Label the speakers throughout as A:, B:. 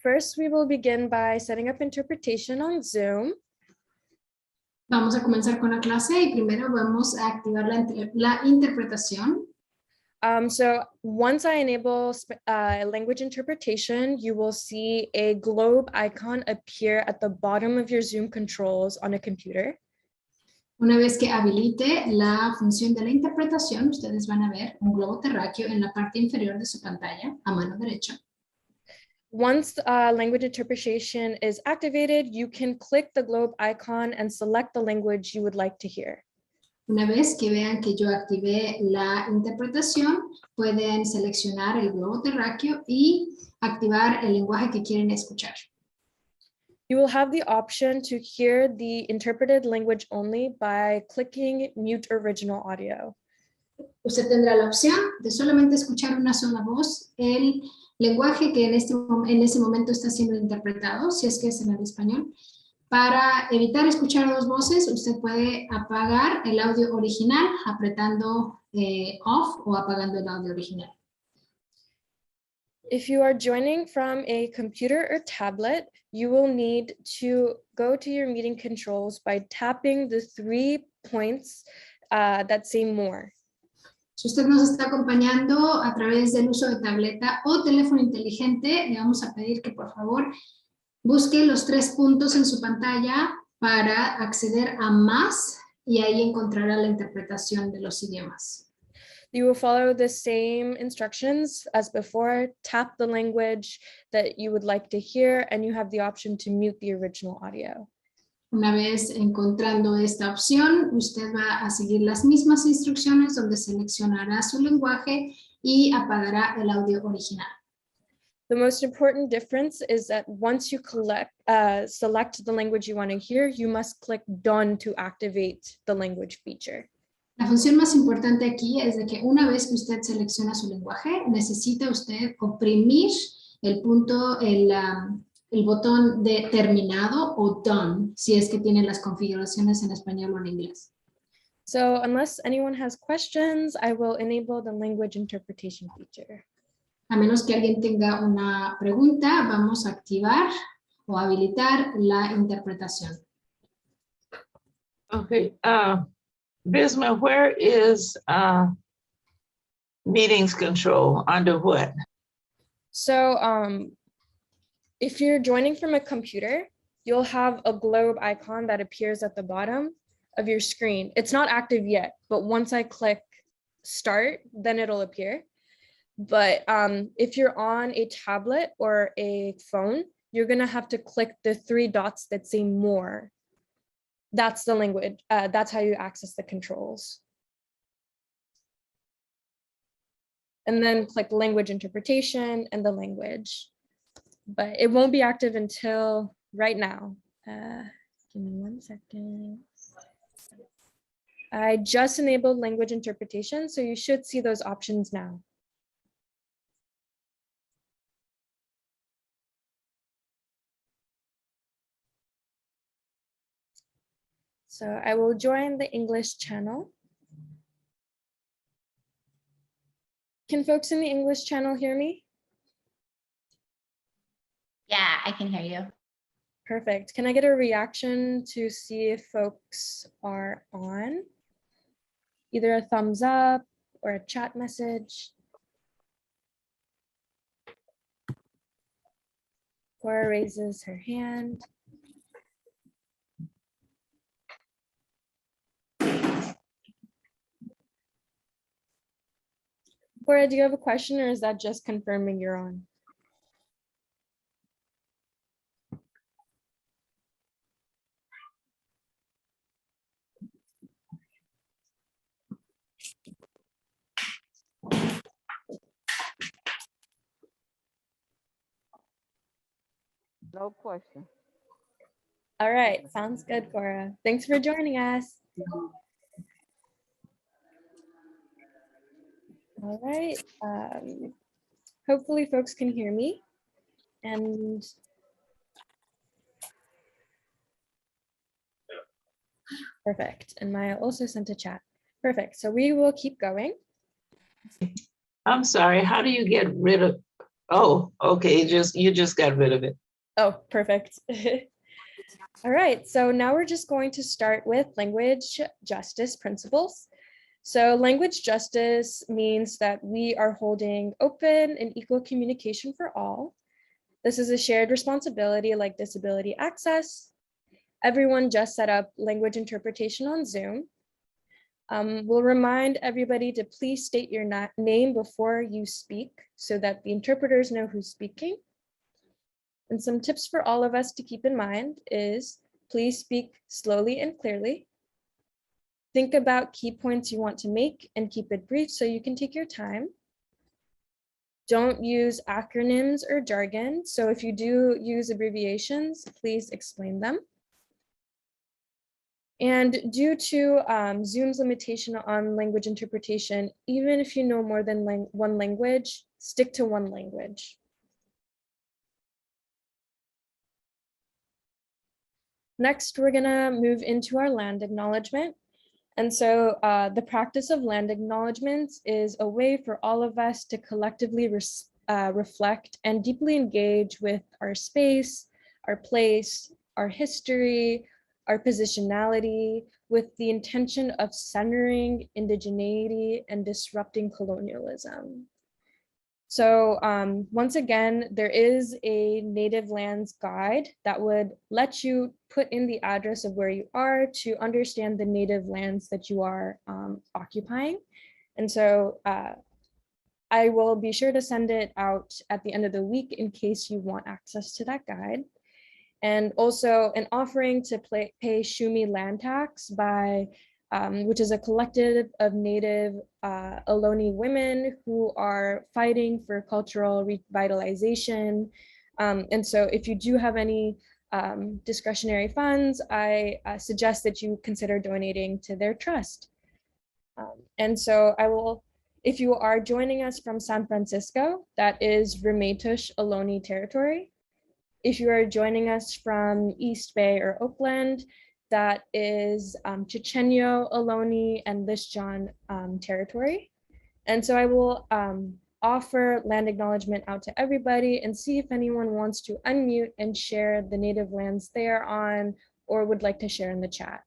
A: First, we will begin by setting up interpretation on Zoom.
B: Vamos a comenzar con la clase y primero vamos a activar la interpretación.
A: So once I enable language interpretation, you will see a globe icon appear at the bottom of your Zoom controls on a computer.
B: Una vez que habilite la función de la interpretación, ustedes van a ver un globo terráqueo en la parte inferior de su pantalla, a mano derecha.
A: Once language interpretation is activated, you can click the globe icon and select the language you would like to hear.
B: Una vez que vean que yo activé la interpretación, pueden seleccionar el globo terráqueo y activar el lenguaje que quieren escuchar.
A: You will have the option to hear the interpreted language only by clicking mute original audio.
B: Usted tendrá la opción de solamente escuchar una sola voz, el lenguaje que en ese momento está siendo interpretado, si es que es en el español. Para evitar escuchar dos voces, usted puede apagar el audio original apretando off o apagando el audio original.
A: If you are joining from a computer or tablet, you will need to go to your meeting controls by tapping the 3 points that say more.
B: Si usted nos está acompañando a través del uso de tableta o teléfono inteligente, le vamos a pedir que por favor busque los 3 puntos en su pantalla para acceder a más y ahí encontrará la interpretación de los idiomas.
A: You will follow the same instructions as before. Tap the language that you would like to hear, and you have the option to mute the original audio.
B: Una vez encontrando esta opción, usted va a seguir las mismas instrucciones donde seleccionará su lenguaje y apagará el audio original.
A: The most important difference is that once you select the language you want to hear, you must click Done to activate the language feature.
B: La función más importante aquí es de que una vez que usted selecciona su lenguaje, necesita usted oprimir el punto, el botón de terminado o done, si es que tiene las configuraciones en español o en inglés.
A: So unless anyone has questions, I will enable the language interpretation feature.
B: A menos que alguien tenga una pregunta, vamos a activar o habilitar la interpretación.
C: Okay. Bisma, where is meetings control under what?
A: So if you're joining from a computer, you'll have a globe icon that appears at the bottom of your screen. It's not active yet, but once I click start, then it'll appear. But if you're on a tablet or a phone, you're gonna have to click the 3 dots that say more. That's the language, that's how you access the controls. And then click language interpretation and the language. But it won't be active until right now. Give me 1 second. I just enabled language interpretation, so you should see those options now. So I will join the English channel. Can folks in the English channel hear me?
D: Yeah, I can hear you.
A: Perfect. Can I get a reaction to see if folks are on? Either a thumbs up or a chat message. Cora raises her hand. Cora, do you have a question or is that just confirming you're on?
E: No question.
A: All right, sounds good, Cora. Thanks for joining us. All right, hopefully folks can hear me. And perfect, and Maya also sent a chat. Perfect, so we will keep going.
C: I'm sorry, how do you get rid of Oh, okay, you just got rid of it.
A: Oh, perfect. All right, so now we're just going to start with language justice principles. So language justice means that we are holding open and equal communication for all. This is a shared responsibility like disability access. Everyone just set up language interpretation on Zoom. We'll remind everybody to please state your name before you speak so that the interpreters know who's speaking. And some tips for all of us to keep in mind is please speak slowly and clearly. Think about key points you want to make and keep it brief so you can take your time. Don't use acronyms or jargon. So if you do use abbreviations, please explain them. And due to Zoom's limitation on language interpretation, even if you know more than one language, stick to one language. Next, we're gonna move into our land acknowledgement. And so the practice of land acknowledgements is a way for all of us to collectively reflect and deeply engage with our space, our place, our history, our positionality, with the intention of centering indigeneity and disrupting colonialism. So once again, there is a native lands guide that would let you put in the address of where you are to understand the native lands that you are occupying. And so I will be sure to send it out at the end of the week in case you want access to that guide. And also an offering to pay Shumi land tax by which is a collective of Native Ohlone women who are fighting for cultural revitalization. And so if you do have any discretionary funds, I suggest that you consider donating to their trust. And so I will, if you are joining us from San Francisco, that is Ramaytush Ohlone territory. If you are joining us from East Bay or Oakland, that is Chochenyo, Ohlone, and Lisjan territory. And so I will offer land acknowledgement out to everybody and see if anyone wants to unmute and share the native lands they are on or would like to share in the chat.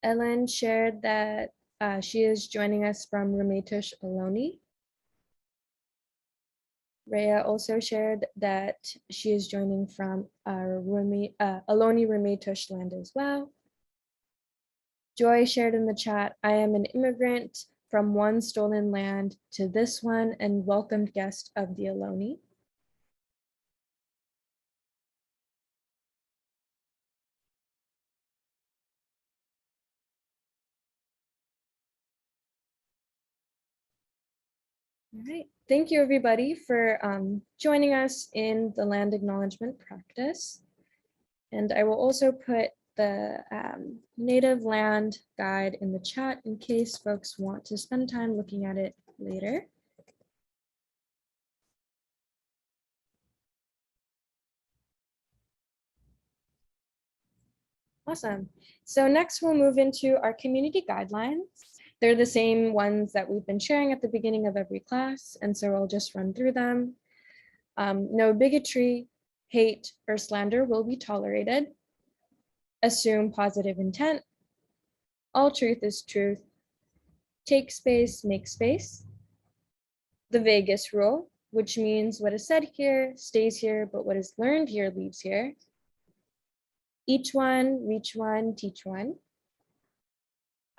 A: Ellen shared that she is joining us from Ramaytush Ohlone. Rhea also shared that she is joining from Ohlone Ramaytush land as well. Joy shared in the chat, I am an immigrant from one stolen land to this one and welcomed guest of the Ohlone. All right, thank you everybody for joining us in the land acknowledgement practice. And I will also put the native land guide in the chat in case folks want to spend time looking at it later. Awesome. So next we'll move into our community guidelines. They're the same ones that we've been sharing at the beginning of every class. And so I'll just run through them. No bigotry, hate, or slander will be tolerated. Assume positive intent. All truth is truth. Take space, make space. The Vegas rule, which means what is said here stays here, but what is learned here leaves here. Each one, reach one, teach one.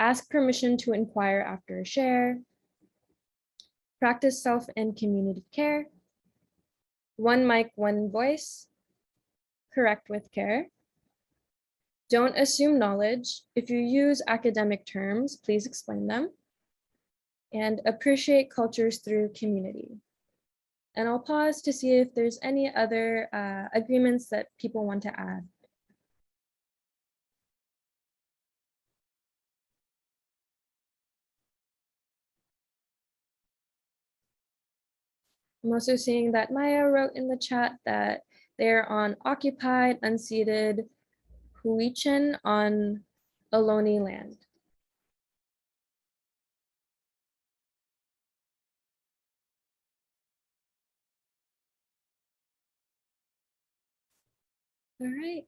A: Ask permission to inquire after a share. Practice self and community care. One mic, one voice. Correct with care. Don't assume knowledge. If you use academic terms, please explain them. And appreciate cultures through community. And I'll pause to see if there's any other agreements that people want to add. I'm also seeing that Maya wrote in the chat that they're on occupied, unceded Huichin on Ohlone land. All right,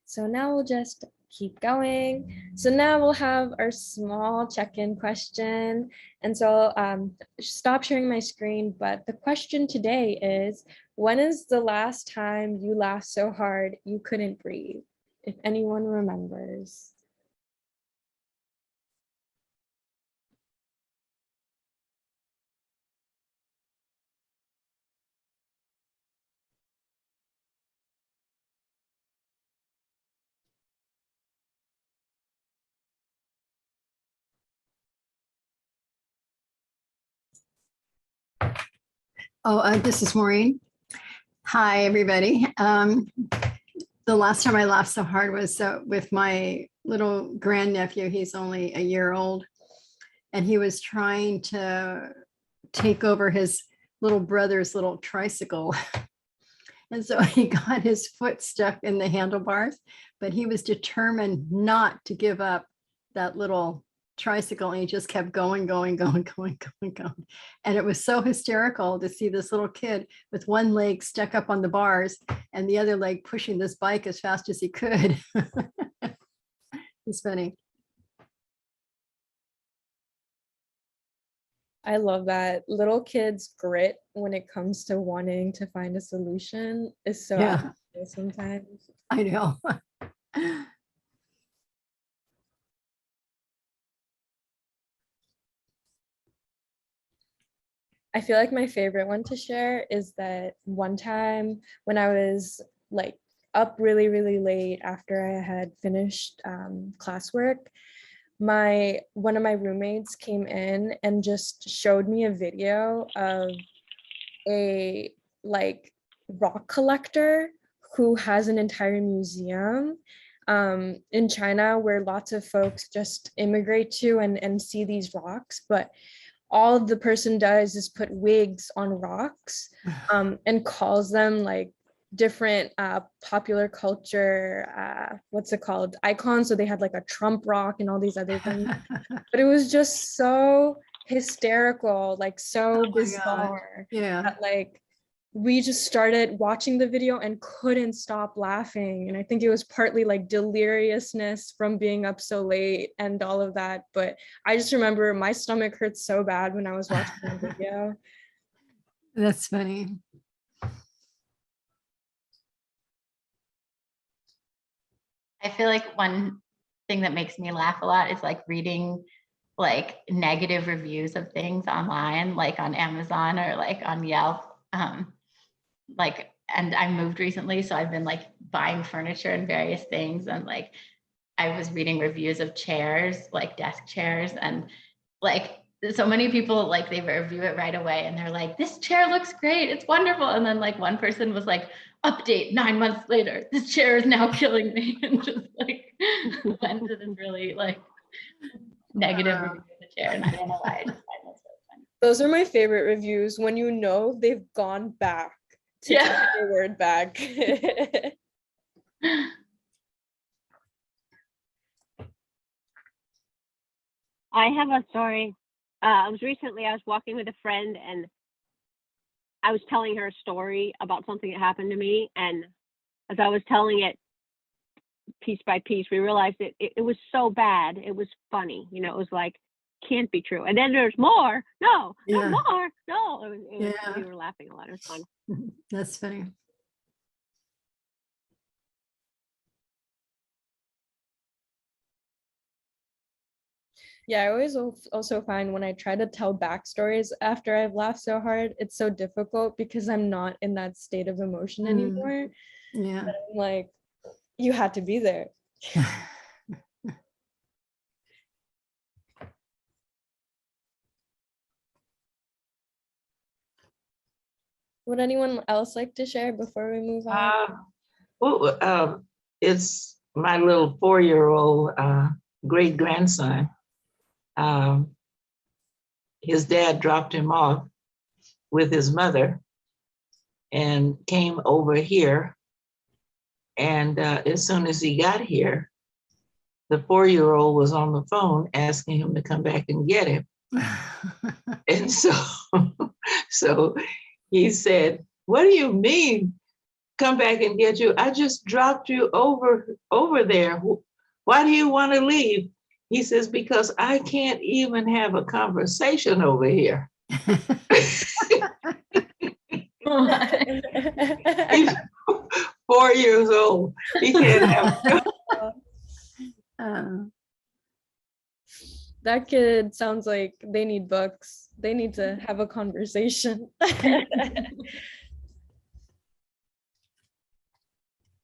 A: so now we'll just keep going. So now we'll have our small check-in question. And so stop sharing my screen, but the question today is, when is the last time you laughed so hard you couldn't breathe? If anyone remembers.
F: This is Maureen. Hi, everybody. The last time I laughed so hard was with my little grandnephew. He's only a year old, and he was trying to take over his little brother's little tricycle. And so he got his foot stuck in the handlebars, but he was determined not to give up that little tricycle, and he just kept going. And it was so hysterical to see this little kid with one leg stuck up on the bars and the other leg pushing this bike as fast as he could. It's funny.
A: I love that. Little kids' grit when it comes to wanting to find a solution is so obvious sometimes.
F: I know.
A: I feel like my favorite one to share is that one time when I was like up really, really late after I had finished classwork, one of my roommates came in and just showed me a video of a like rock collector who has an entire museum in China where lots of folks just immigrate to and see these rocks, but all the person does is put wigs on rocks and calls them like different popular culture, what's it called, icons. So they had like a Trump rock and all these other things. But it was just so hysterical, like so bizarre.
F: Yeah.
A: That like we just started watching the video and couldn't stop laughing. And I think it was partly like deliriousness from being up so late and all of that. But I just remember my stomach hurt so bad when I was watching the video.
F: That's funny.
D: I feel like one thing that makes me laugh a lot is like reading like negative reviews of things online, like on Amazon or like on Yelp. And I moved recently, so I've been like buying furniture and various things, and like I was reading reviews of chairs, like desk chairs, and like so many people like they review it right away and they're like, this chair looks great, it's wonderful. And then like one person was like, update 9 months later, this chair is now killing me, and just like went to this really like negative review of the chair. And I don't know why, I just find that so funny.
A: Those are my favorite reviews, when you know they've gone back to take their word back.
G: I have a story. I was walking with a friend and I was telling her a story about something that happened to me. And as I was telling it piece by piece, we realized it was so bad. It was funny. You know, it was like, can't be true. And then there's more. No, there's more. No. We were laughing a lot. It was fun.
F: That's funny.
A: Yeah, I always also find when I try to tell backstories after I've laughed so hard, it's so difficult because I'm not in that state of emotion anymore.
F: Yeah.
A: But I'm like, you had to be there. Would anyone else like to share before we move on?
C: It's my little 4-year-old great grandson. His dad dropped him off with his mother and came over here. And as soon as he got here, the 4-year-old was on the phone asking him to come back and get him. And so he said, "What do you mean, come back and get you? I just dropped you over there. Why do you want to leave?" He says, "Because I can't even have a conversation over here." He's 4 years old. He can't have.
A: That kid sounds like they need books. They need to have a conversation.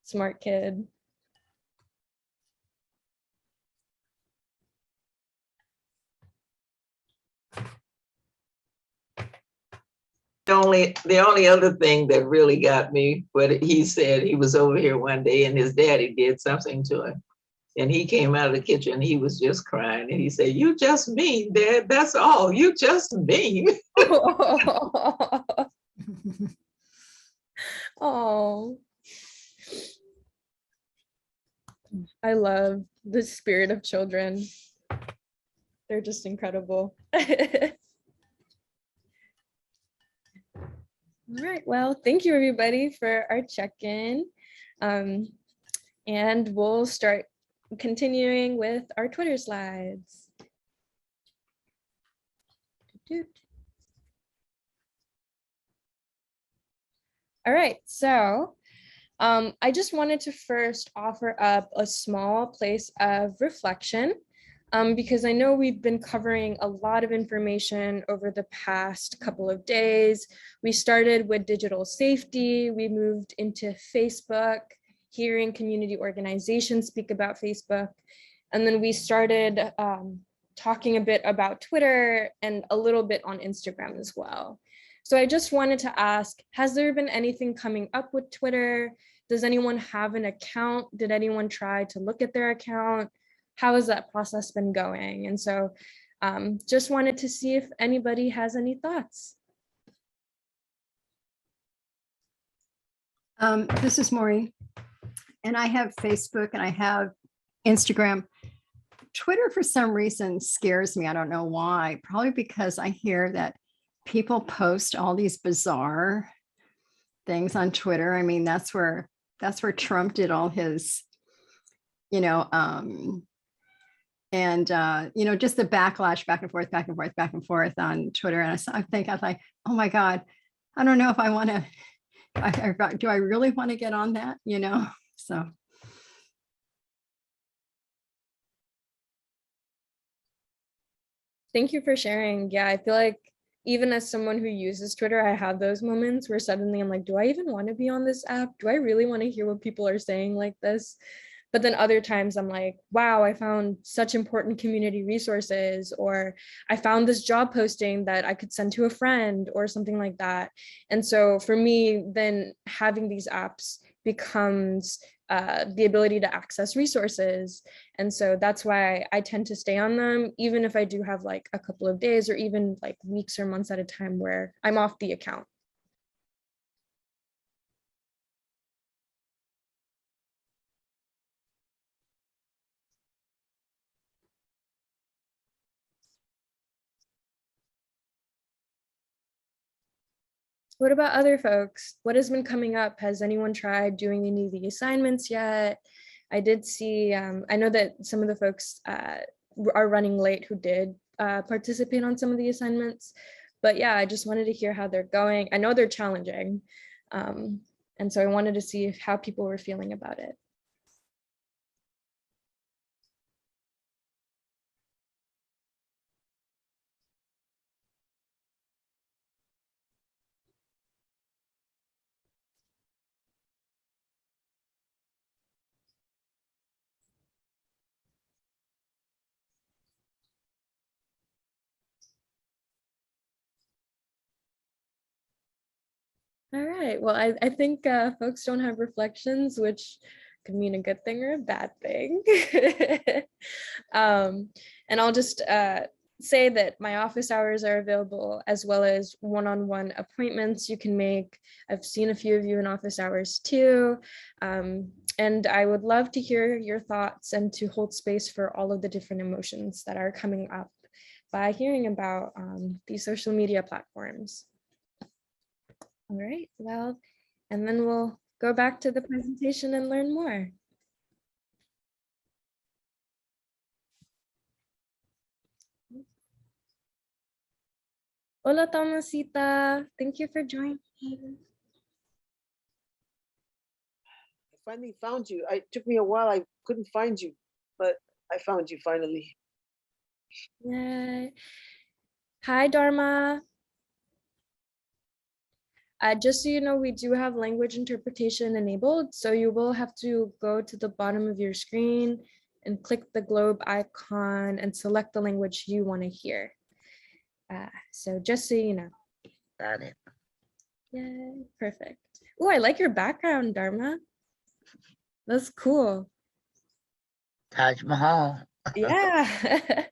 A: Smart kid.
C: The only other thing that really got me, but he said he was over here one day and his daddy did something to him. And he came out of the kitchen, he was just crying. And he said, "You just mean, Dad, that's all. You just mean."
A: Oh, I love the spirit of children. They're just incredible. All right, well, thank you everybody for our check-in. And we'll start continuing with our Twitter slides. All right, so I just wanted to first offer up a small place of reflection because I know we've been covering a lot of information over the past couple of days. We started with digital safety, we moved into Facebook, hearing community organizations speak about Facebook, and then we started talking a bit about Twitter and a little bit on Instagram as well. So I just wanted to ask, has there been anything coming up with Twitter? Does anyone have an account? Did anyone try to look at their account? How has that process been going? And so just wanted to see if anybody has any thoughts.
F: This is Maureen, and I have Facebook and I have Instagram. Twitter, for some reason, scares me. I don't know why. Probably because I hear that people post all these bizarre things on Twitter. I mean, that's where Trump did all his, you know, just the backlash back and forth on Twitter. And I was like, oh my God, I don't know if I want to, do I really want to get on that, so.
A: Thank you for sharing. Yeah, I feel like even as someone who uses Twitter, I have those moments where suddenly I'm like, do I even want to be on this app? Do I really want to hear what people are saying like this? But then other times I'm like, wow, I found such important community resources, or I found this job posting that I could send to a friend or something like that. And so for me, then having these apps becomes the ability to access resources. And so that's why I tend to stay on them, even if I do have like a couple of days or even like weeks or months at a time where I'm off the account. What about other folks? What has been coming up? Has anyone tried doing any of the assignments yet? I did see, I know that some of the folks are running late who did participate on some of the assignments, but yeah, I just wanted to hear how they're going. I know they're challenging. And so I wanted to see how people were feeling about it. All right. Well, I think folks don't have reflections, which could mean a good thing or a bad thing. And I'll just say that my office hours are available, as well as one-on-one appointments you can make. I've seen a few of you in office hours too. And I would love to hear your thoughts and to hold space for all of the different emotions that are coming up by hearing about these social media platforms. All right, well, and then we'll go back to the presentation and learn more. Hola, Tomasita. Thank you for joining.
H: I finally found you. It took me a while. I couldn't find you, but I found you finally.
A: Yay. Hi, Dharma. Just so you know, we do have language interpretation enabled, so you will have to go to the bottom of your screen and click the globe icon and select the language you want to hear. So just so you know.
I: Got it.
A: Yay, perfect. Oh, I like your background, Dharma. That's cool.
I: Taj Mahal.
A: Yeah.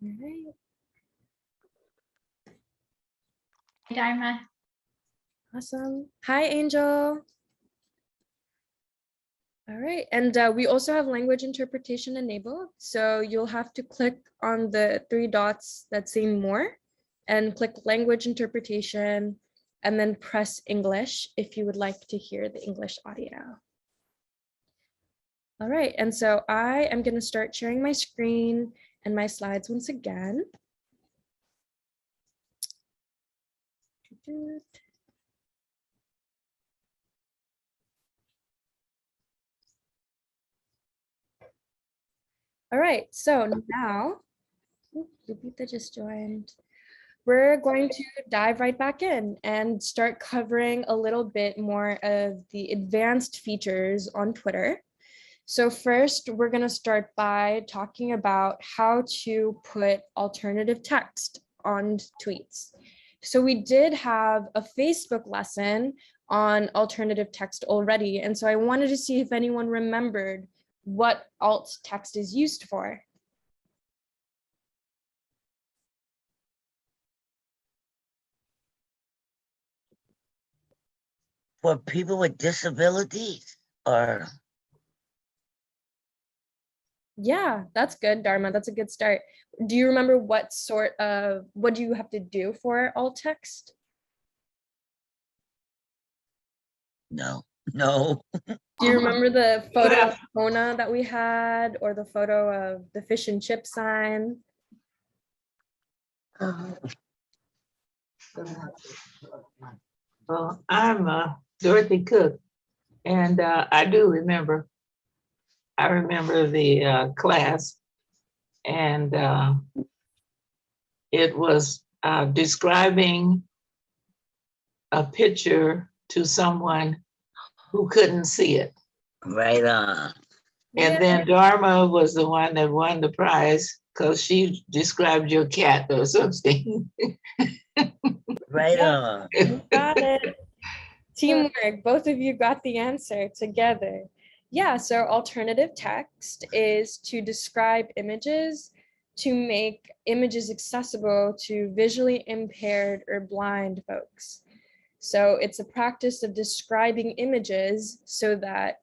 A: All right.
D: Hey, Dharma.
A: Awesome. Hi, Angel. All right, and we also have language interpretation enabled. So you'll have to click on the 3 dots that say more and click language interpretation and then press English if you would like to hear the English audio. All right, and so I am going to start sharing my screen and my slides once again. All right, so now, Lupita just joined. We're going to dive right back in and start covering a little bit more of the advanced features on Twitter. So first, we're going to start by talking about how to put alternative text on tweets. So we did have a Facebook lesson on alternative text already. And so I wanted to see if anyone remembered what alt text is used for.
I: For people with disabilities, or
A: Yeah, that's good, Dharma. That's a good start. Do you remember what do you have to do for alt text?
I: no.
A: Do you remember the photo of Kona that we had, or the photo of the fish and chip sign?
C: Well, I'm Dorothy Cook, and I do remember. I remember the class, and it was describing a picture to someone who couldn't see it.
I: Right on.
C: And then Dharma was the one that won the prize because she described your cat or something.
I: Right
A: Yep.
I: on.
A: You got it. Teamwork. Both of you got the answer together. Yeah, so alternative text is to describe images, to make images accessible to visually impaired or blind folks. So it's a practice of describing images so that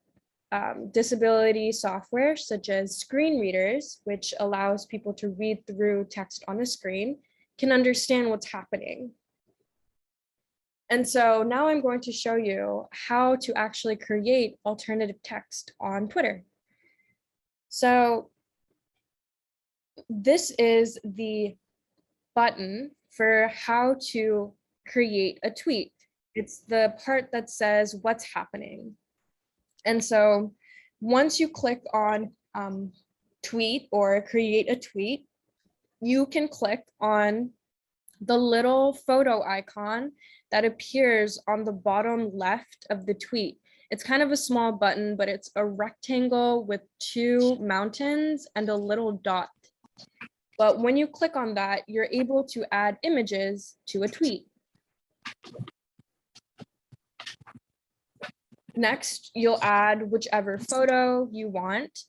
A: disability software such as screen readers, which allows people to read through text on a screen, can understand what's happening. And so now I'm going to show you how to actually create alternative text on Twitter. So this is the button for how to create a tweet. It's the part that says what's happening. And so once you click on tweet or create a tweet, you can click on the little photo icon that appears on the bottom left of the tweet. It's kind of a small button, but it's a rectangle with 2 mountains and a little dot. But when you click on that, you're able to add images to a tweet. Next, you'll add whichever photo you want.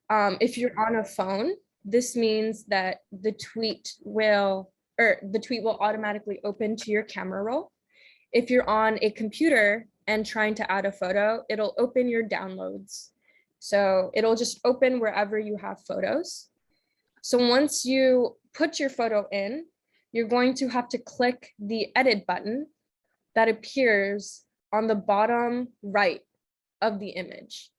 A: If you're on a phone, this means that the tweet will automatically open to your camera roll. If you're on a computer and trying to add a photo, it'll open your downloads. So it'll just open wherever you have photos. So once you put your photo in, you're going to have to click the edit button that appears on the bottom right of the image.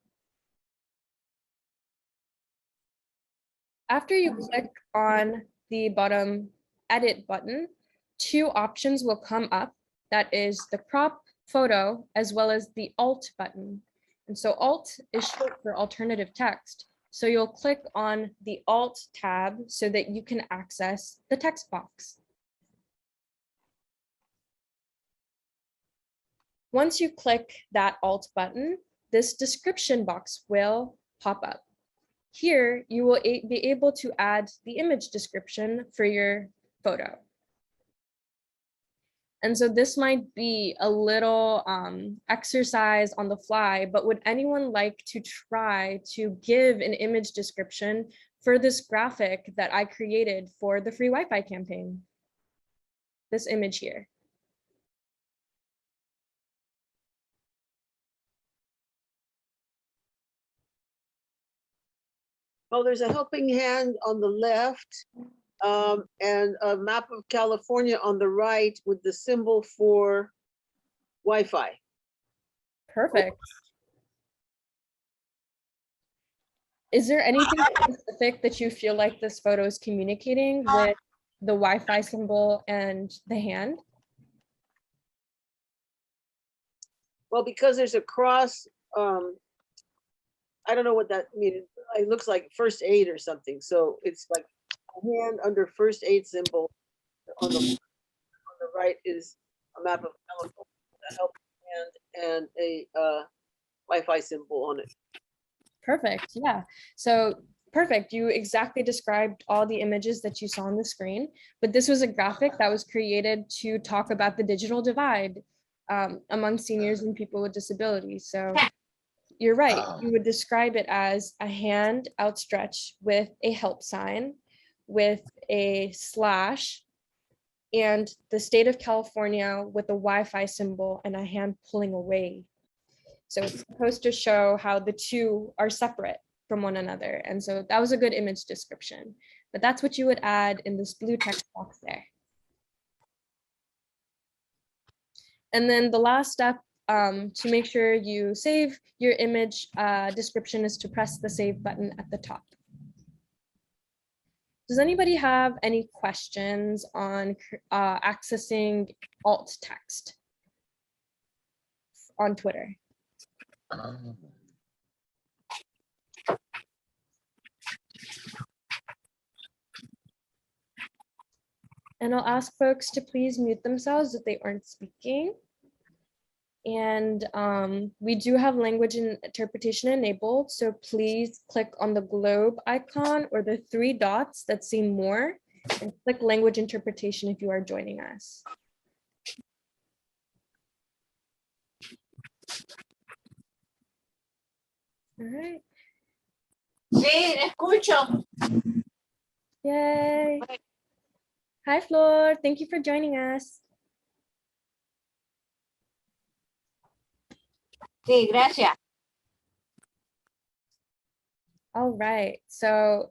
A: After you click on the bottom edit button, two options will come up. That is the crop photo as well as the alt button. And so alt is short for alternative text. So you'll click on the alt tab so that you can access the text box. Once you click that alt button, this description box will pop up. Here, you will be able to add the image description for your photo. And so this might be a little exercise on the fly, but would anyone like to try to give an image description for this graphic that I created for the free Wi-Fi campaign? This image here.
H: Oh, there's a helping hand on the left, and a map of California on the right with the symbol for Wi-Fi.
A: Perfect. Is there anything specific that you feel like this photo is communicating with the Wi-Fi symbol and the hand?
H: Well, because there's a cross, I don't know what that means. It looks like first aid or something. So it's like a hand under first aid symbol. On the right is a map of California, a helping hand, and a Wi-Fi symbol on it.
A: Perfect. Yeah. So perfect. You exactly described all the images that you saw on the screen, but this was a graphic that was created to talk about the digital divide among seniors and people with disabilities. So you're right. You would describe it as a hand outstretched with a help sign, with a slash, and the state of California with a Wi-Fi symbol and a hand pulling away. So it's supposed to show how the two are separate from one another. And so that was a good image description, but that's what you would add in this blue text box there. And then the last step to make sure you save your image description is to press the save button at the top. Does anybody have any questions on accessing alt text on Twitter? And I'll ask folks to please mute themselves if they aren't speaking. And we do have language interpretation enabled, so please click on the globe icon or the three dots that say more and click language interpretation if you are joining us. All right.
C: Sí, escucho.
A: Yay. Hi, Flor. Thank you for joining us.
C: Sí, gracias.
A: All right. So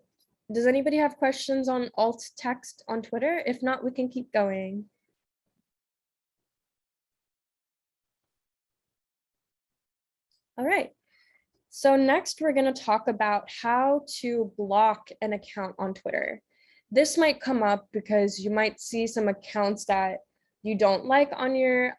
A: does anybody have questions on alt text on Twitter? If not, we can keep going. All right. So next, we're going to talk about how to block an account on Twitter. This might come up because you might see some accounts that you don't like on your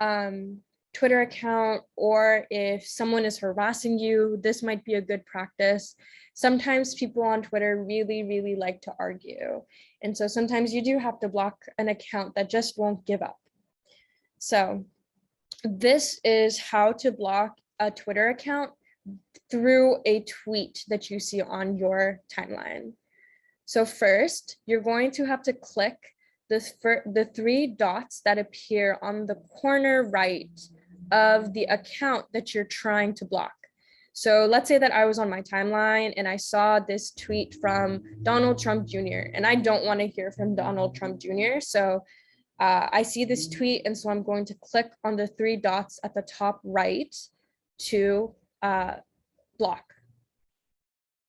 A: Twitter account, or if someone is harassing you, this might be a good practice. Sometimes people on Twitter really like to argue. And so sometimes you do have to block an account that just won't give up. So this is how to block a Twitter account through a tweet that you see on your timeline. So first, you're going to have to click the 3 dots that appear on the corner right of the account that you're trying to block. So let's say that I was on my timeline and I saw this tweet from Donald Trump Jr. and I don't want to hear from Donald Trump Jr. So I see this tweet, and so I'm going to click on the 3 dots at the top right to block.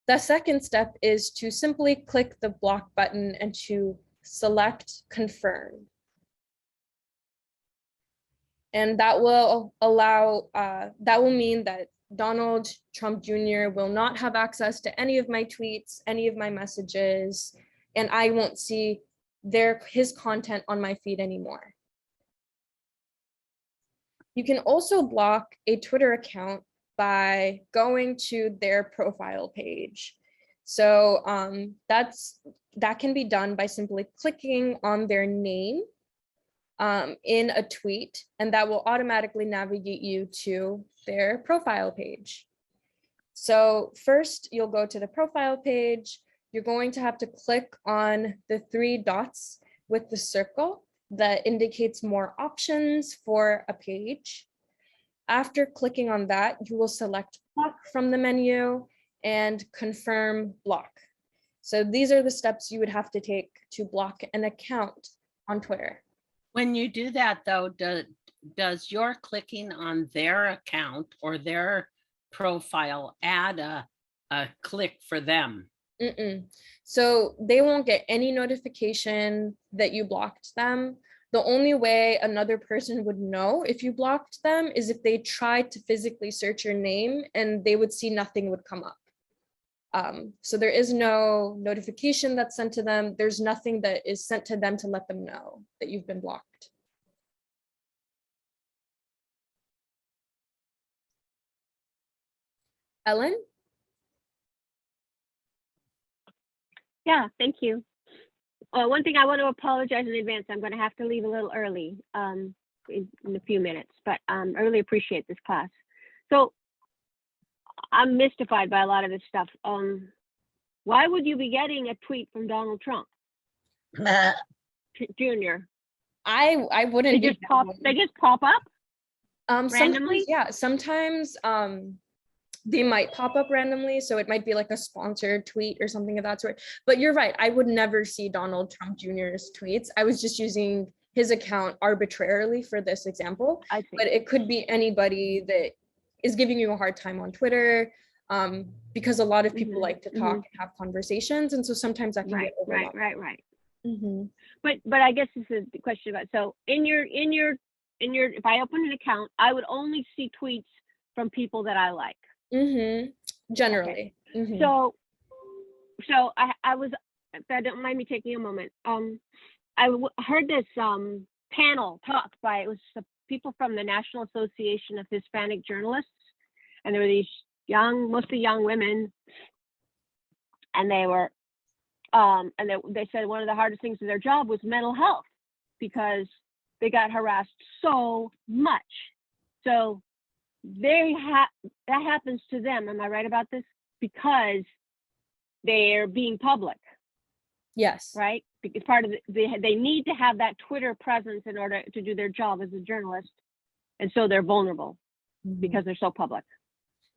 A: The second step is to simply click the block button and to select confirm. And that will allow, that will mean that Donald Trump Jr. will not have access to any of my tweets, any of my messages, and I won't see his content on my feed anymore. You can also block a Twitter account by going to their profile page. So that can be done by simply clicking on their name in a tweet, and that will automatically navigate you to their profile page. So first, you'll go to the profile page. You're going to have to click on the 3 dots with the circle that indicates more options for a page. After clicking on that, you will select block from the menu and confirm block. So these are the steps you would have to take to block an account on Twitter.
J: When you do that, though, does your clicking on their account or their profile add a click for them?
A: So they won't get any notification that you blocked them. The only way another person would know if you blocked them is if they tried to physically search your name and they would see nothing would come up. So there is no notification that's sent to them. There's nothing that is sent to them to let them know that you've been blocked. Ellen?
G: Yeah, thank you. One thing I want to apologize in advance. I'm going to have to leave a little early in a few minutes, but I really appreciate this class. So I'm mystified by a lot of this stuff. Why would you be getting a tweet from Donald Trump Jr.?
A: I wouldn't.
G: They just pop up randomly.
A: Yeah, sometimes they might pop up randomly, so it might be like a sponsored tweet or something of that sort. But you're right, I would never see Donald Trump Jr.'s tweets. I was just using his account arbitrarily for this example, but it could be anybody that is giving you a hard time on Twitter, because a lot of people like to talk and have conversations, and so sometimes that can get overwhelming.
G: Right. But I guess this is the question about, so in your if I open an account, I would only see tweets from people that I like.
A: Generally.
G: Okay. So I was, if I don't mind me taking a moment, I heard this panel talk by, it was people from the National Association of Hispanic Journalists, and there were these mostly young women, and they were and they said one of the hardest things of their job was mental health, because they got harassed so much. So that happens to them. Am I right about this? Because they're being public.
A: Yes.
G: Right? Because part of they need to have that Twitter presence in order to do their job as a journalist. And so they're vulnerable because they're so public.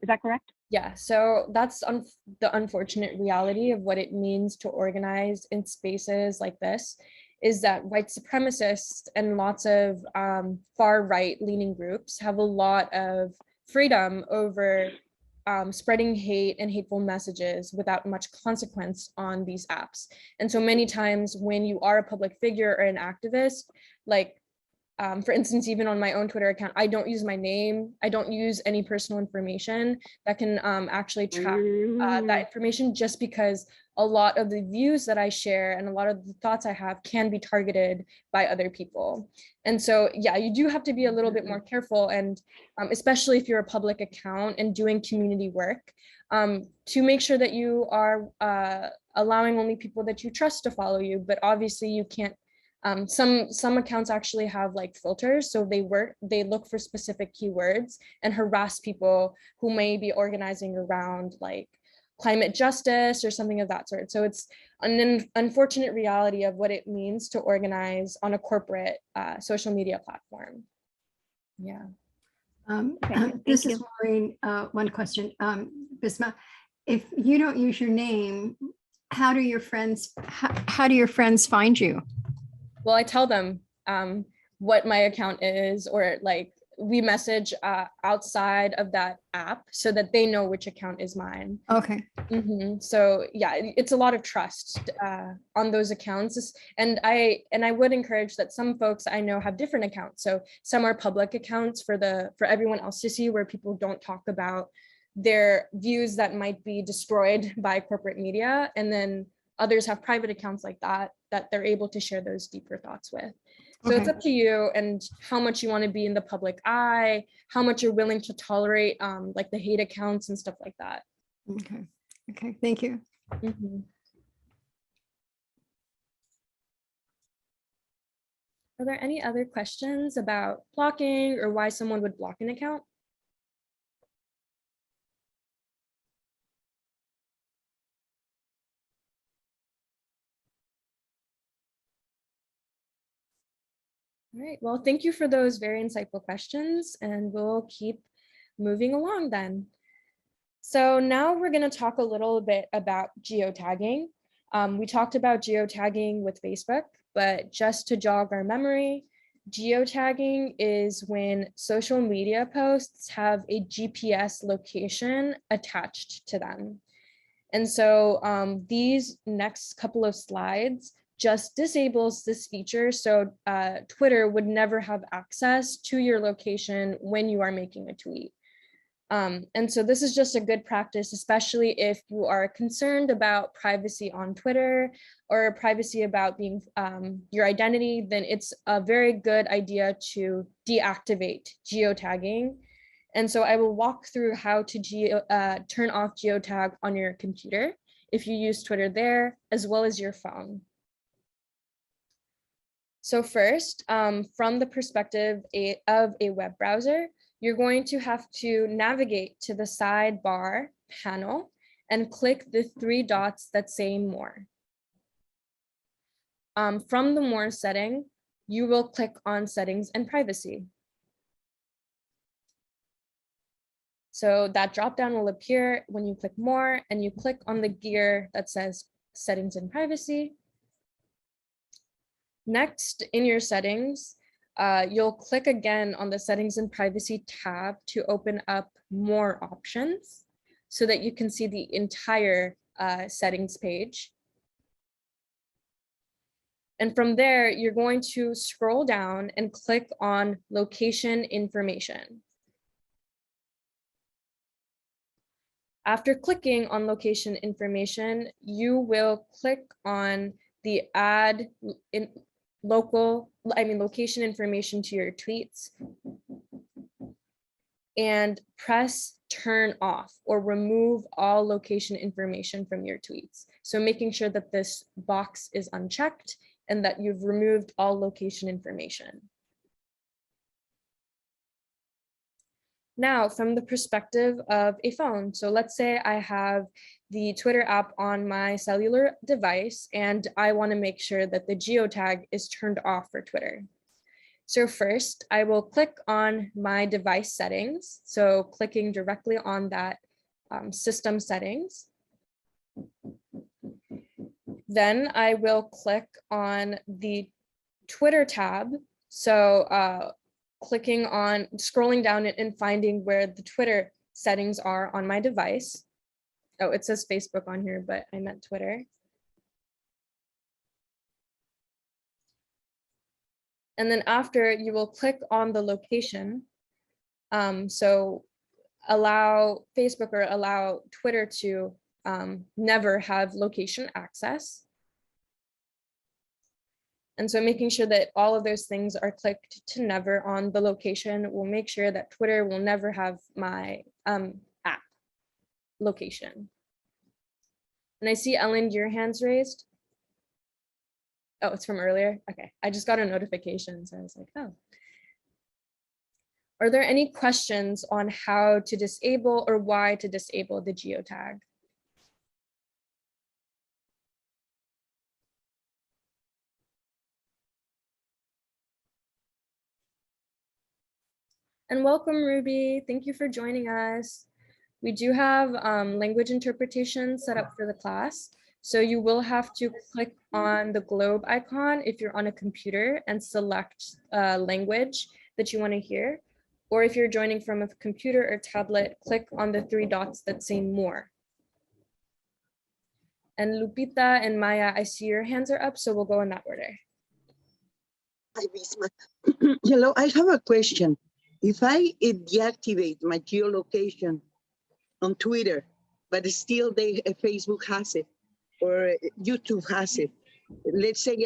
G: Is that correct?
A: Yeah, so that's the unfortunate reality of what it means to organize in spaces like this, is that white supremacists and lots of far right leaning groups have a lot of freedom over spreading hate and hateful messages without much consequence on these apps. And so many times when you are a public figure or an activist, like for instance, even on my own Twitter account, I don't use my name. I don't use any personal information that can actually track that information, just because a lot of the views that I share and a lot of the thoughts I have can be targeted by other people. And so, yeah, you do have to be a little bit more careful, and especially if you're a public account and doing community work, to make sure that you are allowing only people that you trust to follow you. But obviously you can't, some accounts actually have like filters, so they look for specific keywords and harass people who may be organizing around like climate justice or something of that sort. So it's an unfortunate reality of what it means to organize on a corporate social media platform. Yeah.
F: This
G: you.
F: is Maureen. One question, Bisma. If you don't use your name, how do your friends find you?
A: Well, I tell them what my account is, or like we message outside of that app so that they know which account is mine.
F: Okay.
A: So yeah, it's a lot of trust on those accounts. And I would encourage that some folks I know have different accounts. So some are public accounts for everyone else to see, where people don't talk about their views that might be destroyed by corporate media. And then others have private accounts like that they're able to share those deeper thoughts with. So it's
F: Okay.
A: up to you and how much you want to be in the public eye, how much you're willing to tolerate like the hate accounts and stuff like that.
F: Okay. Okay. Thank you.
A: Are there any other questions about blocking or why someone would block an account? All right, well, thank you for those very insightful questions, and we'll keep moving along then. So now we're going to talk a little bit about geotagging. We talked about geotagging with Facebook, but just to jog our memory, geotagging is when social media posts have a GPS location attached to them. And so these next couple of slides just disables this feature. So Twitter would never have access to your location when you are making a tweet. And so this is just a good practice, especially if you are concerned about privacy on Twitter or privacy about being your identity, then it's a very good idea to deactivate geotagging. And so I will walk through how to turn off geotag on your computer if you use Twitter there, as well as your phone. So first, from the perspective of a web browser, you're going to have to navigate to the sidebar panel and click the 3 dots that say More. From the More setting, you will click on Settings and Privacy. So that dropdown will appear when you click More, and you click on the gear that says Settings and Privacy. Next, in your settings, you'll click again on the Settings and Privacy tab to open up more options so that you can see the entire settings page. And from there, you're going to scroll down and click on Location Information. After clicking on Location Information, you will click on the Add location information to your tweets and press Turn Off or remove all location information from your tweets. So making sure that this box is unchecked and that you've removed all location information. Now, from the perspective of a phone, so let's say I have the Twitter app on my cellular device and I want to make sure that the geotag is turned off for Twitter. So first, I will click on my device settings. So clicking directly on that system settings. Then I will click on the Twitter tab. So scrolling down and finding where the Twitter settings are on my device. Oh, it says Facebook on here, but I meant Twitter. And then after, you will click on the location. So allow Facebook or allow Twitter to never have location access. And so making sure that all of those things are clicked to never on the location will make sure that Twitter will never have my app location. And I see Ellen, your hand's raised. Oh, it's from earlier. Okay, I just got a notification, so I was like, oh. Are there any questions on how to disable or why to disable the geotag? And welcome, Ruby. Thank you for joining us. We do have language interpretation set up for the class. So you will have to click on the globe icon if you're on a computer and select language that you want to hear. Or if you're joining from a computer or tablet, click on the 3 dots that say more. And Lupita and Maya, I see your hands are up, so we'll go in that order.
K: Hi, Bisma. Hello, I have a question. If I deactivate my geolocation on Twitter, but still Facebook has it or YouTube has it, let's say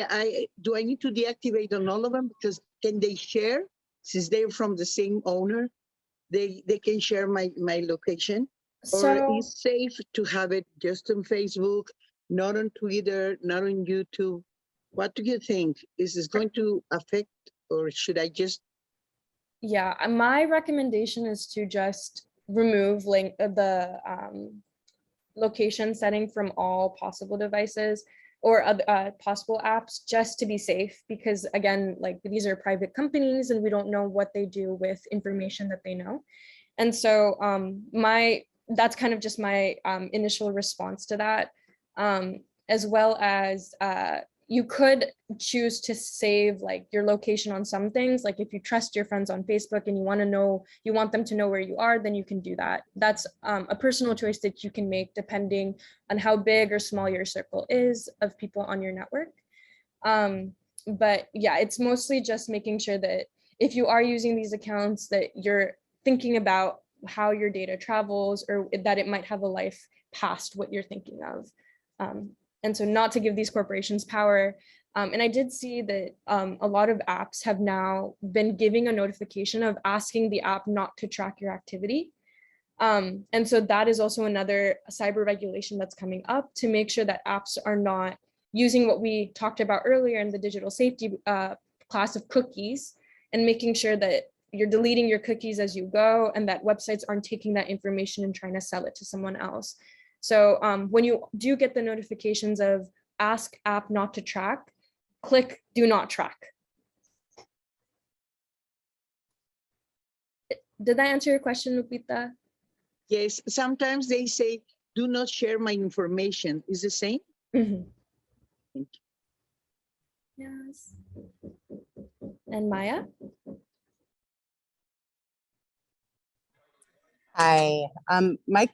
K: do I need to deactivate on all of them because can they share since they're from the same owner? They can share my location, or
A: So
K: it's safe to have it just on Facebook, not on Twitter, not on YouTube. What do you think? Is this going to affect, or should I just?
A: yeah, my recommendation is to just remove the location setting from all possible devices or possible apps just to be safe, because again, like these are private companies and we don't know what they do with information that they know. And so that's kind of just my initial response to that, as well as you could choose to save like your location on some things. Like if you trust your friends on Facebook and you want them to know where you are, then you can do that. That's a personal choice that you can make depending on how big or small your circle is of people on your network. But yeah, it's mostly just making sure that if you are using these accounts, that you're thinking about how your data travels, or that it might have a life past what you're thinking of. And so not to give these corporations power. And I did see that a lot of apps have now been giving a notification of asking the app not to track your activity. And so that is also another cyber regulation that's coming up to make sure that apps are not using what we talked about earlier in the digital safety class of cookies, and making sure that you're deleting your cookies as you go, and that websites aren't taking that information and trying to sell it to someone else. So when you do get the notifications of ask app not to track, click do not track. Did that answer your question, Lupita?
K: Yes, sometimes they say, do not share my information. Is the same?
A: Mm-hmm.
K: Thank you.
A: Yes. And Maya?
L: Hi, my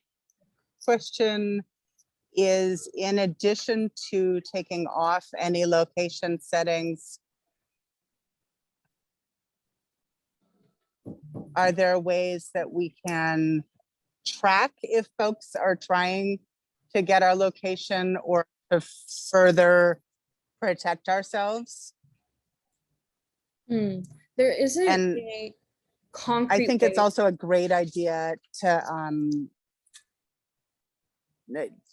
L: question is, in addition to taking off any location settings, are there ways that we can track if folks are trying to get our location or to further protect ourselves?
A: There isn't
L: And
A: a concrete
L: I think it's also a great idea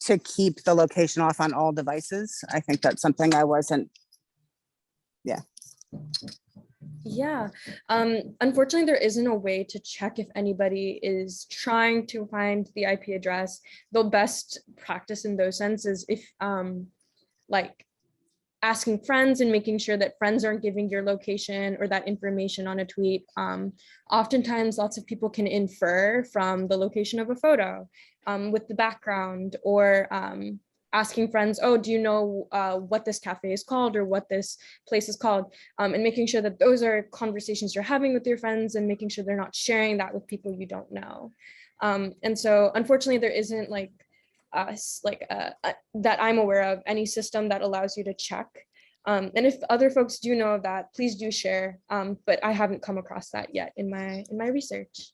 L: to keep the location off on all devices. I think that's something I wasn't, yeah.
A: Yeah, unfortunately, there isn't a way to check if anybody is trying to find the IP address. The best practice in those senses, if like asking friends and making sure that friends aren't giving your location or that information on a tweet. Oftentimes, lots of people can infer from the location of a photo with the background, or asking friends, oh, do you know what this cafe is called or what this place is called? And making sure that those are conversations you're having with your friends, and making sure they're not sharing that with people you don't know. And so unfortunately, there isn't like that I'm aware of any system that allows you to check. And if other folks do know of that, please do share. But I haven't come across that yet in my research.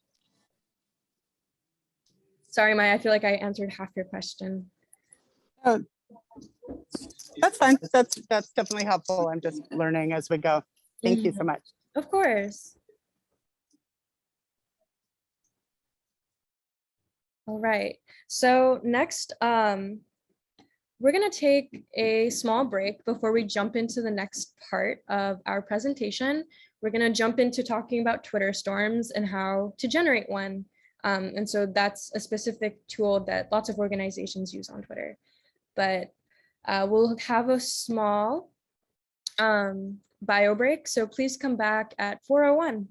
A: Sorry, Maya, I feel like I answered half your question.
L: Oh, that's fine. That's definitely helpful. I'm just learning as we go. Thank you so much.
A: Of course. All right. So next, we're going to take a small break before we jump into the next part of our presentation. We're going to jump into talking about Twitter storms and how to generate one. And so that's a specific tool that lots of organizations use on Twitter. But we'll have a small bio break. So please come back at 4:01.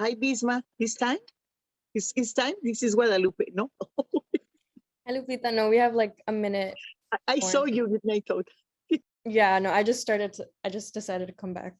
K: Hi, Bisma. This time? It's time? This is Guadalupe, no?
A: Hi, Lupita. No, we have like a minute.
K: I saw you and I thought.
A: Yeah, no, I just decided to come back.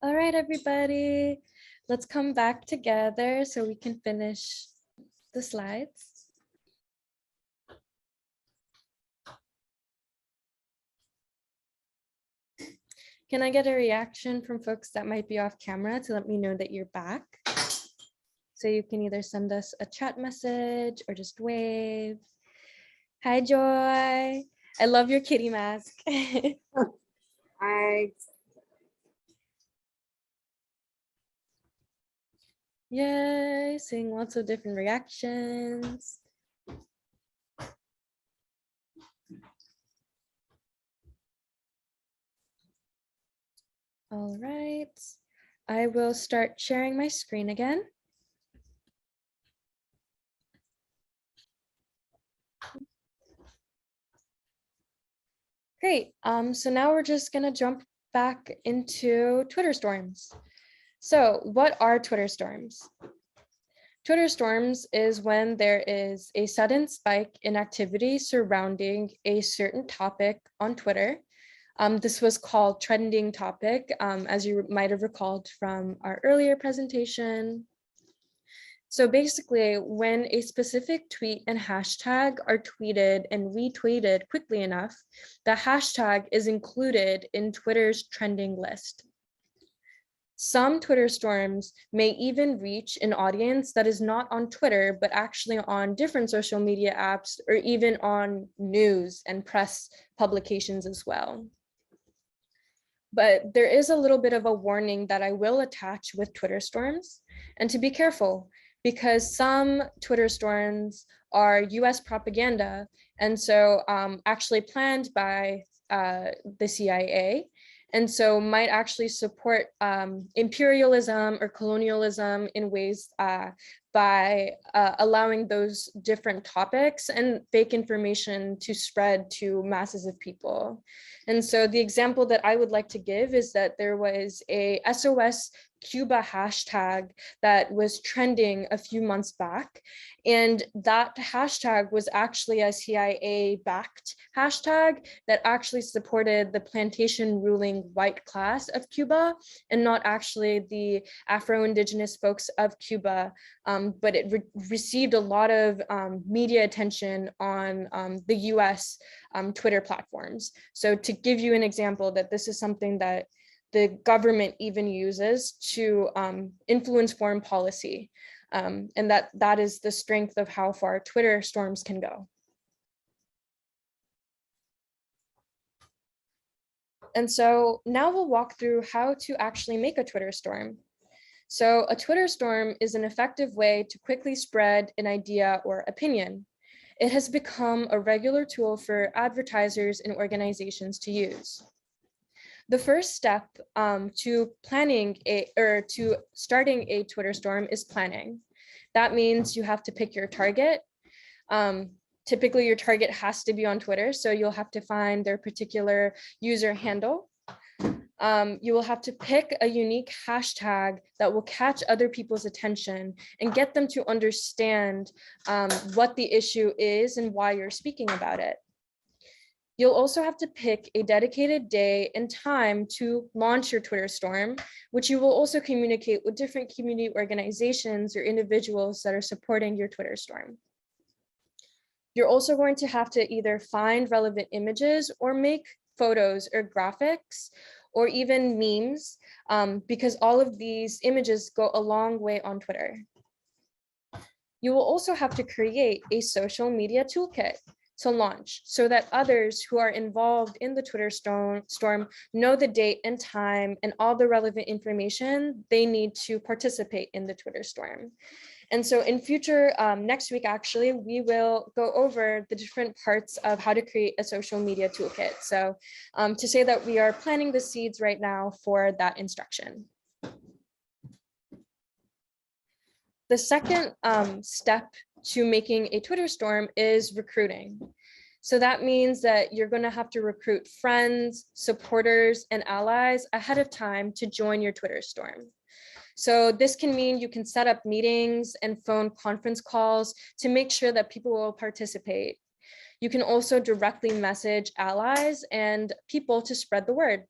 A: All right, everybody, let's come back together so we can finish the slides. Can I get a reaction from folks that might be off camera to let me know that you're back? So you can either send us a chat message or just wave. Hi, Joy. I love your kitty mask.
M: Hi.
A: Yay, seeing lots of different reactions. All right, I will start sharing my screen again. Great, so now we're just gonna jump back into Twitter storms. So what are Twitter storms? Twitter storms is when there is a sudden spike in activity surrounding a certain topic on Twitter. This was called trending topic, as you might have recalled from our earlier presentation. So basically, when a specific tweet and hashtag are tweeted and retweeted quickly enough, the hashtag is included in Twitter's trending list. Some Twitter storms may even reach an audience that is not on Twitter, but actually on different social media apps or even on news and press publications as well. But there is a little bit of a warning that I will attach with Twitter storms, and to be careful, because some Twitter storms are US propaganda, and so actually planned by the CIA, and so might actually support imperialism or colonialism in ways by allowing those different topics and fake information to spread to masses of people. And so the example that I would like to give is that there was a SOS Cuba hashtag that was trending a few months back. And that hashtag was actually a CIA-backed hashtag that actually supported the plantation ruling white class of Cuba and not actually the Afro-Indigenous folks of Cuba. But it received a lot of media attention on the US Twitter platforms. So to give you an example that this is something that the government even uses to influence foreign policy. And that is the strength of how far Twitter storms can go. And so now we'll walk through how to actually make a Twitter storm. So a Twitter storm is an effective way to quickly spread an idea or opinion. It has become a regular tool for advertisers and organizations to use. The first step to starting a Twitter storm is planning. That means you have to pick your target. Typically, your target has to be on Twitter, so you'll have to find their particular user handle. You will have to pick a unique hashtag that will catch other people's attention and get them to understand what the issue is and why you're speaking about it. You'll also have to pick a dedicated day and time to launch your Twitter storm, which you will also communicate with different community organizations or individuals that are supporting your Twitter storm. You're also going to have to either find relevant images or make photos or graphics or even memes, because all of these images go a long way on Twitter. You will also have to create a social media toolkit to launch so that others who are involved in the Twitter storm know the date and time and all the relevant information they need to participate in the Twitter storm. And so in future, next week, actually, we will go over the different parts of how to create a social media toolkit. So to say that we are planting the seeds right now for that instruction. The second step to making a Twitter storm is recruiting. So that means that you're going to have to recruit friends, supporters, and allies ahead of time to join your Twitter storm. So this can mean you can set up meetings and phone conference calls to make sure that people will participate. You can also directly message allies and people to spread the word.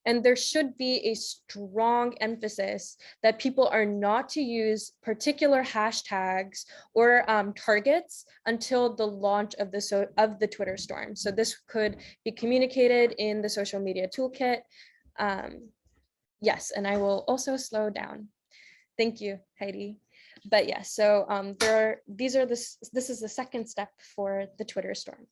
A: And there should be a strong emphasis that people are not to use particular hashtags or targets until the launch of the Twitter storm. So this could be communicated in the social media toolkit. Yes, and I will also slow down. Thank you, Heidi. But yes, so this is the second step for the Twitter storm.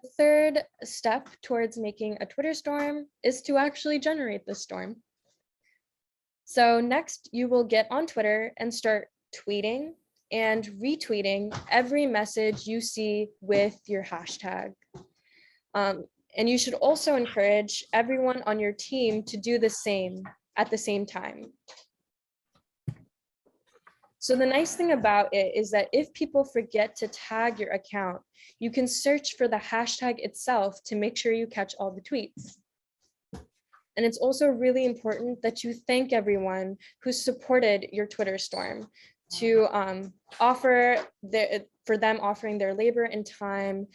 A: The third step towards making a Twitter storm is to actually generate the storm. So next, you will get on Twitter and start tweeting and retweeting every message you see with your hashtag. And you should also encourage everyone on your team to do the same at the same time. So the nice thing about it is that if people forget to tag your account, you can search for the hashtag itself to make sure you catch all the tweets. And it's also really important that you thank everyone who supported your Twitter storm to for them offering their labor and time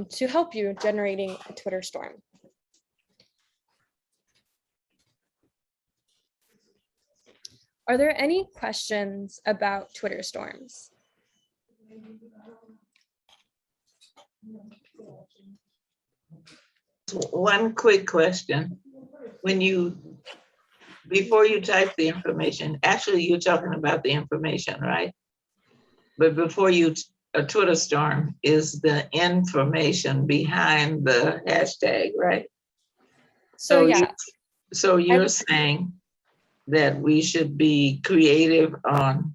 A: to help you generating a Twitter storm. Are there any questions about Twitter storms?
C: One quick question. Before you type the information, actually you're talking about the information, right? But before a Twitter storm is the information behind the hashtag, right?
A: So yeah.
C: So you're saying that we should be creative on,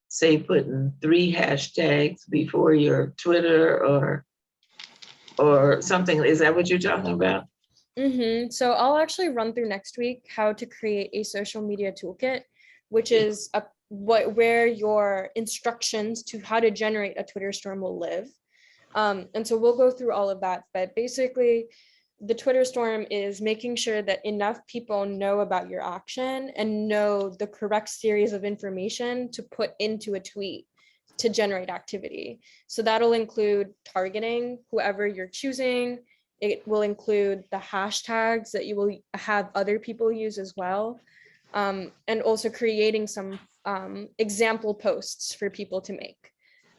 C: say, putting 3 hashtags before your Twitter or something. Is that what you're talking about?
A: So I'll actually run through next week how to create a social media toolkit, which is where your instructions to how to generate a Twitter storm will live. And so we'll go through all of that, but basically the Twitter storm is making sure that enough people know about your action and know the correct series of information to put into a tweet to generate activity. So that'll include targeting whoever you're choosing. It will include the hashtags that you will have other people use as well. And also creating some example posts for people to make.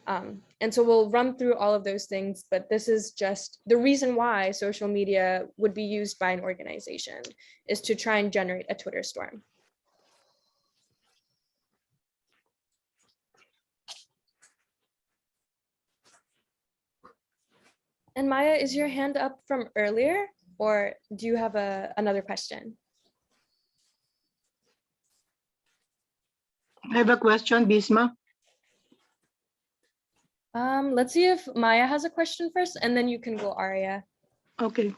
A: And so we'll run through all of those things, but this is just the reason why social media would be used by an organization is to try and generate a Twitter storm. And Maya, is your hand up from earlier, or do you have another question?
M: I have a question, Bisma.
A: Let's see if Maya has a question first, and then you can go, Aria.
M: Okay.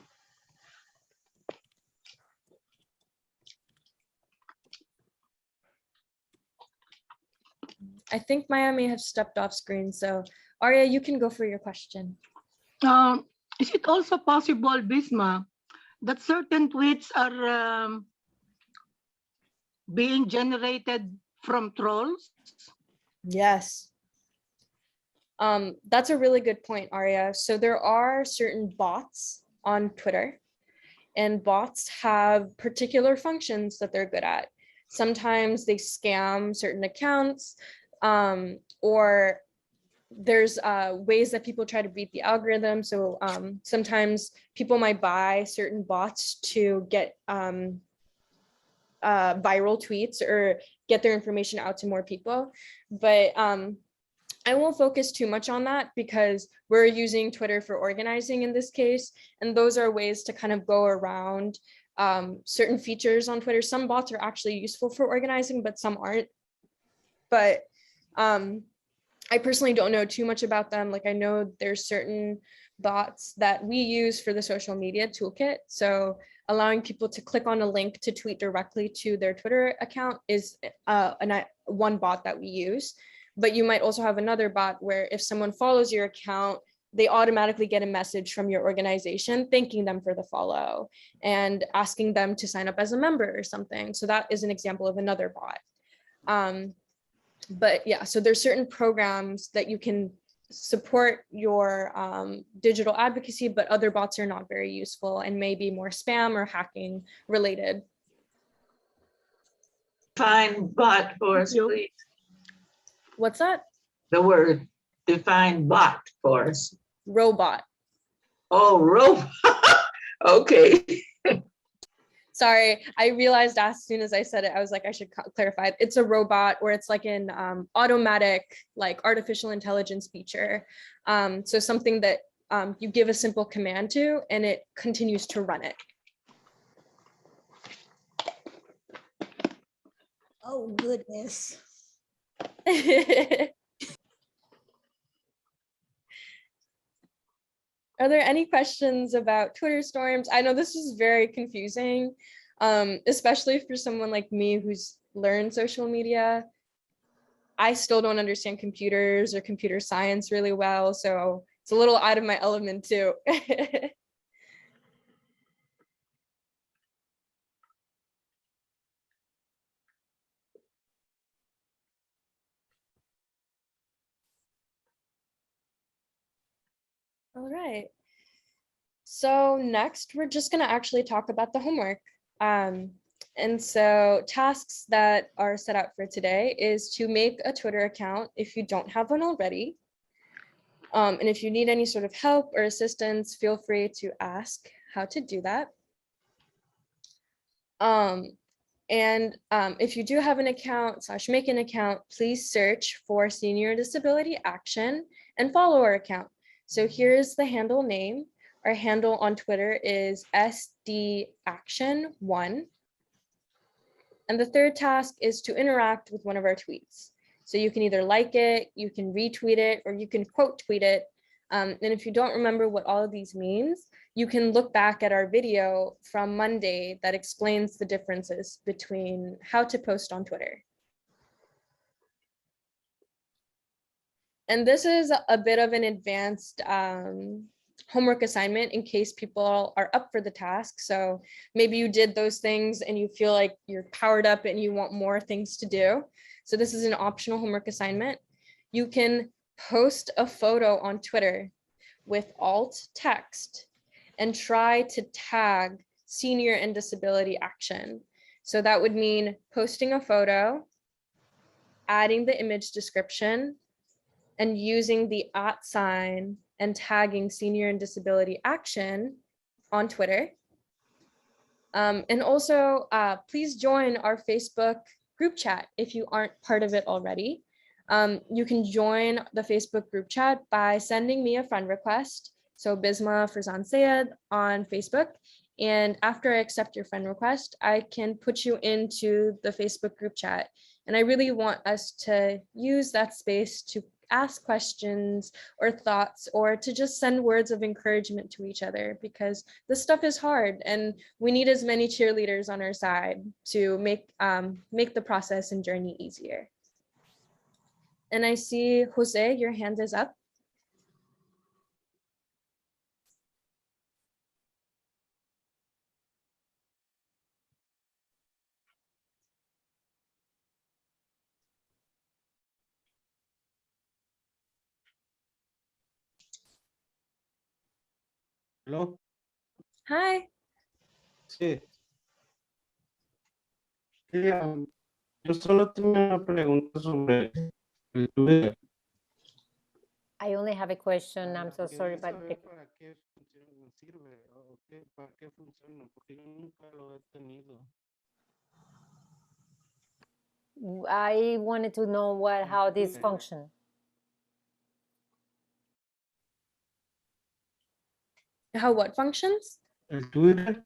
A: I think Maya may have stepped off screen, so Aria, you can go for your question.
M: Is it also possible, Bisma, that certain tweets are being generated from trolls?
A: Yes. That's a really good point, Aria. So there are certain bots on Twitter, and bots have particular functions that they're good at. Sometimes they scam certain accounts, or there's ways that people try to beat the algorithm. So sometimes people might buy certain bots to get viral tweets or get their information out to more people. But I won't focus too much on that because we're using Twitter for organizing in this case. And those are ways to kind of go around certain features on Twitter. Some bots are actually useful for organizing, but some aren't. But I personally don't know too much about them. Like I know there's certain bots that we use for the social media toolkit. So allowing people to click on a link to tweet directly to their Twitter account is one bot that we use. But you might also have another bot where if someone follows your account, they automatically get a message from your organization thanking them for the follow and asking them to sign up as a member or something. So that is an example of another bot. But yeah, so there's certain programs that you can support your digital advocacy, but other bots are not very useful and may be more spam or hacking related.
C: Define bot for us, please.
A: What's that?
C: The word define bot for us.
A: Robot.
C: Oh, robot. Okay.
A: Sorry, I realized as soon as I said it, I was like, I should clarify. It's a robot, or it's like an automatic, like artificial intelligence feature. So something that you give a simple command to, and it continues to run it.
N: Oh, goodness.
A: Are there any questions about Twitter storms? I know this is very confusing, especially for someone like me who's learned social media. I still don't understand computers or computer science really well, so it's a little out of my element too. All right. So next, we're just going to actually talk about the homework. And so tasks that are set out for today is to make a Twitter account if you don't have one already. And if you need any sort of help or assistance, feel free to ask how to do that. If you do have an account / make an account, please search for Senior Disability Action and follow our account. So here's the handle name. Our handle on Twitter is SDAction1. And the third task is to interact with one of our tweets. So you can either like it, you can retweet it, or you can quote tweet it. And if you don't remember what all of these means, you can look back at our video from Monday that explains the differences between how to post on Twitter. And this is a bit of an advanced homework assignment in case people are up for the task. So maybe you did those things and you feel like you're powered up and you want more things to do. So this is an optional homework assignment. You can post a photo on Twitter with alt text and try to tag Senior and Disability Action. So that would mean posting a photo, adding the image description, and using the @ sign and tagging Senior and Disability Action on Twitter. And also, please join our Facebook group chat if you aren't part of it already. You can join the Facebook group chat by sending me a friend request. so Bisma Farzan Sayed on Facebook. And after I accept your friend request, I can put you into the Facebook group chat. And I really want us to use that space to ask questions or thoughts, or to just send words of encouragement to each other, because this stuff is hard and we need as many cheerleaders on our side to make the process and journey easier. And I see, Jose, your hand is up.
O: Hello.
A: Hi.
O: Sí. Sí, yo solo tengo una pregunta sobre el Twitter.
P: I only have a question. I'm so sorry, but
O: ¿Para qué sirve? ¿O para qué funciona? Porque yo nunca lo he tenido.
P: I wanted to know how this functions.
A: How what functions?
O: El Twitter.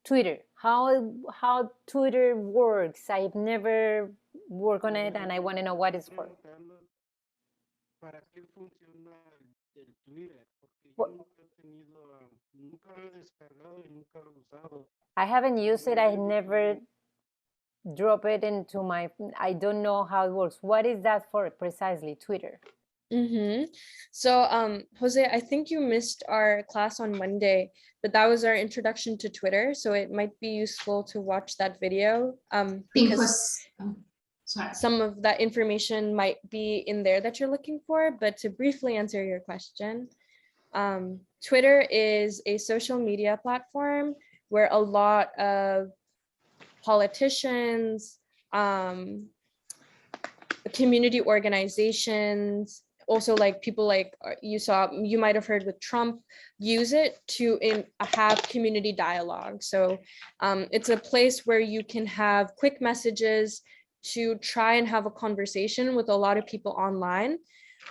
P: Twitter. How Twitter works. I've never worked on it, and I want to know what it's for.
O: ¿Para qué funciona el Twitter? Porque yo nunca he tenido, nunca lo he descargado y nunca lo he usado.
P: I haven't used it. I never drop it into my. I don't know how it works. What is that for precisely? Twitter.
A: So Jose, I think you missed our class on Monday, but that was our introduction to Twitter, so it might be useful to watch that video because some of that information might be in there that you're looking for. But to briefly answer your question, Twitter is a social media platform where a lot of politicians, community organizations, also like people like you might have heard with Trump, use it to have community dialogue. So it's a place where you can have quick messages to try and have a conversation with a lot of people online,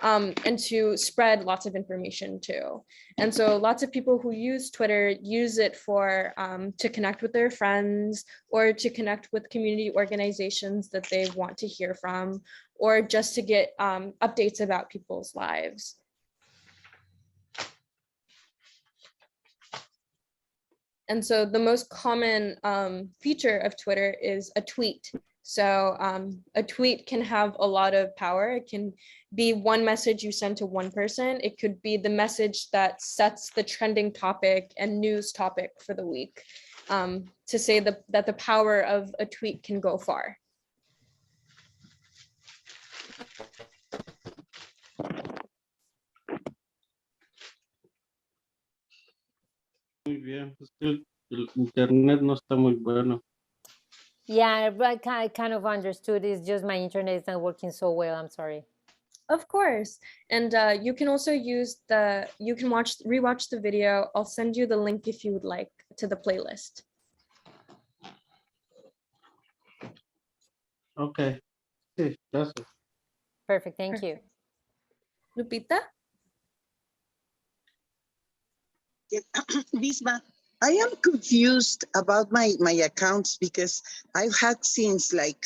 A: and to spread lots of information too. And so lots of people who use Twitter use it for to connect with their friends, or to connect with community organizations that they want to hear from, or just to get updates about people's lives. And so the most common feature of Twitter is a tweet. So a tweet can have a lot of power. It can be one message you send to one person. It could be the message that sets the trending topic and news topic for the week. To say that the power of a tweet can go far.
O: Muy bien, es que el internet no está muy bueno.
P: Yeah, I kind of understood. It's just my internet is not working so well. I'm sorry.
A: Of course. And you can also use you can rewatch the video. I'll send you the link if you would like to the playlist.
O: Okay. Sí, gracias.
P: Perfect. Thank you.
A: Lupita?
K: Bisma, I am confused about my accounts because I've had since like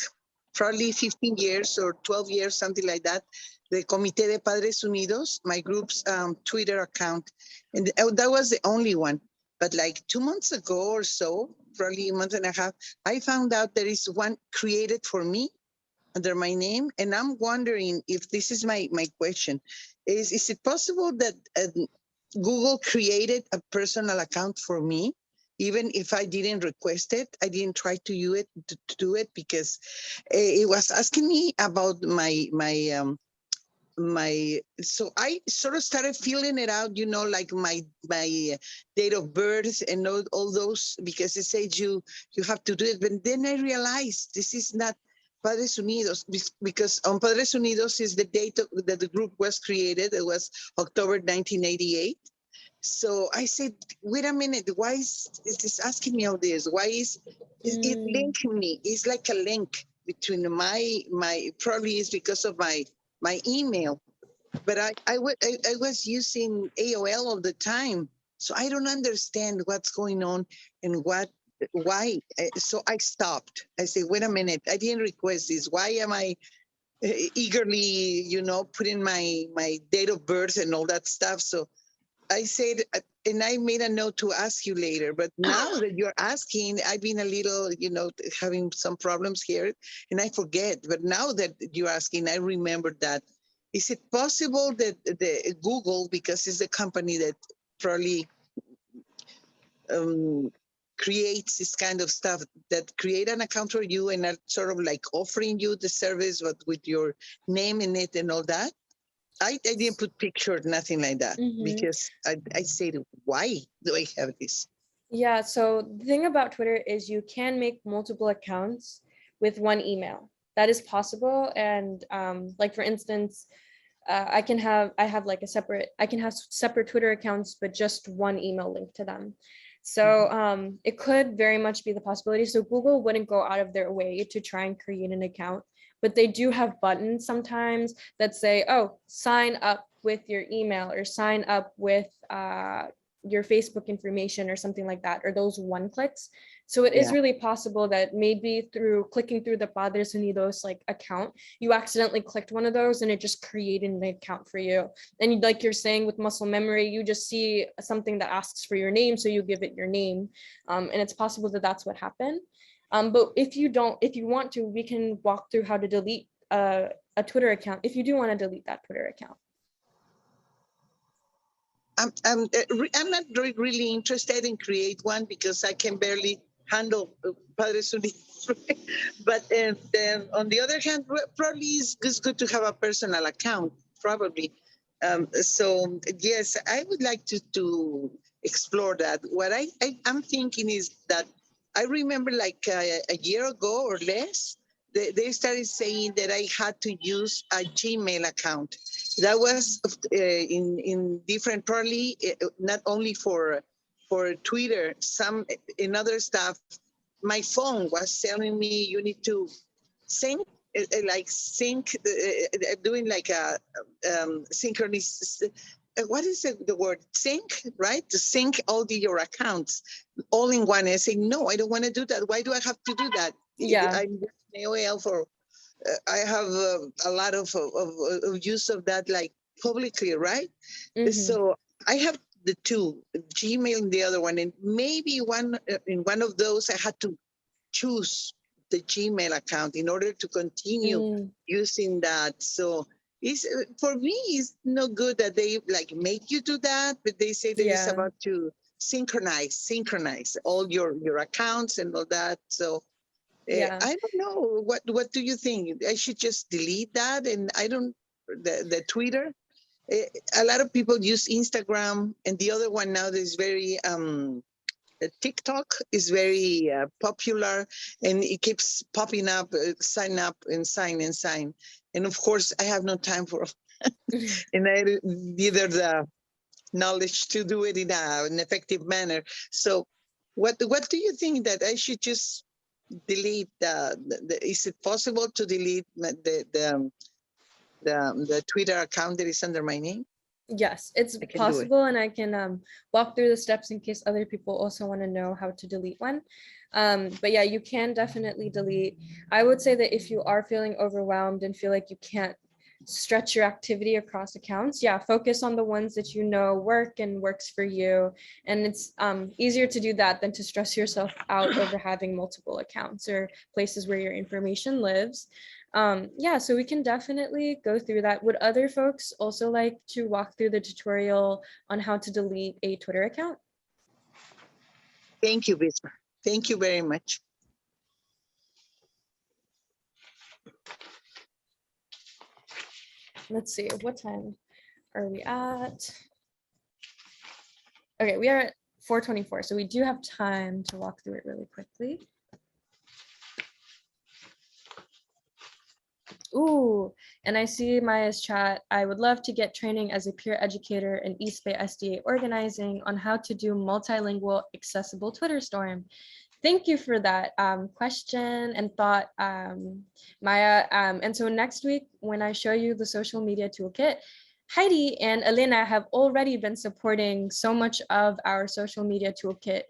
K: probably 15 years or 12 years, something like that, the Comité de Padres Unidos, my group's Twitter account. And that was the only one. But like 2 months ago or so, probably a month and a half, I found out there is one created for me under my name. And I'm wondering if this is my question. Is it possible that Google created a personal account for me, even if I didn't request it? I didn't try to do it because it was asking me about so I sort of started filling it out, you know, like my date of birth and all those, because it says you have to do it. But then I realized this is not Padres Unidos, because on Padres Unidos is the date that the group was created. It was October 1988. So I said, wait a minute, why is this asking me all this? Why is it linking me? It's like a link between my probably is because of my email. but I was using AOL all the time. So I don't understand what's going on and why. So I stopped. I said, wait a minute, I didn't request this. Why am I eagerly, putting my date of birth and all that stuff? So I said, and I made a note to ask you later, but now that you're asking, I've been a little, having some problems here and I forget. But now that you're asking, I remember that. Is it possible that the Google, because it's a company that probably creates this kind of stuff, that create an account for you and are sort of like offering you the service, but with your name in it and all that? I didn't put pictures, nothing like that, because I said, why do I have this?
A: Yeah, so the thing about Twitter is you can make multiple accounts with one email. That is possible. And like, for instance, I can have separate Twitter accounts, but just one email link to them. So it could very much be the possibility. So Google wouldn't go out of their way to try and create an account, but they do have buttons sometimes that say, oh, sign up with your email or sign up with your Facebook information or something like that, or those one clicks. So it is really possible that maybe through clicking through the Padres Unidos like account, you accidentally clicked one of those and it just created an account for you. And like you're saying with muscle memory, you just see something that asks for your name, so you give it your name. And it's possible that that's what happened. But if you want to, we can walk through how to delete a Twitter account if you do want to delete that Twitter account.
K: I'm not really interested in create one because I can barely handle Padres Unidos. But then on the other hand, probably it's good to have a personal account, probably. So yes, I would like to explore that. What I'm thinking is that I remember like a year ago or less, they started saying that I had to use a Gmail account. That was in different, probably not only for Twitter, some in other stuff. My phone was telling me you need to sync, doing like a synchronous. What is the word? Sync, right? To sync all your accounts all in one. I say, no, I don't want to do that. Why do I have to do that?
A: Yeah.
K: I'm AOL for. I have a lot of use of that, like publicly, right? So I have the two, Gmail and the other one, and maybe in one of those I had to choose the Gmail account in order to continue using that. So it's for me, it's no good that they like make you do that, but they say that it's about to synchronize all your accounts and all that. So I don't know. What do you think? I should just delete that, and I don't the Twitter. A lot of people use Instagram, and the other one now that is very TikTok is very popular, and it keeps popping up. Sign up and sign and sign, and of course I have no time for, and I neither the knowledge to do it in an effective manner. So, what do you think that I should just delete is it possible to delete the Twitter account that is under my name?
A: Yes, it's possible, and I can walk through the steps in case other people also want to know how to delete one. But yeah, you can definitely delete. I would say that if you are feeling overwhelmed and feel like you can't stretch your activity across accounts, focus on the ones that you know work and works for you. And it's easier to do that than to stress yourself out over having multiple accounts or places where your information lives. So we can definitely go through that. Would other folks also like to walk through the tutorial on how to delete a Twitter account?
K: Thank you, Bismarck. Thank you very much.
A: Let's see, what time are we at? Okay, we are at 4:24, so we do have time to walk through it really quickly. Ooh, and I see Maya's chat. I would love to get training as a peer educator in East Bay SDA organizing on how to do multilingual accessible Twitter storm. Thank you for that question and thought, Maya. And so next week, when I show you the social media toolkit, Heidi and Elena have already been supporting so much of our social media toolkit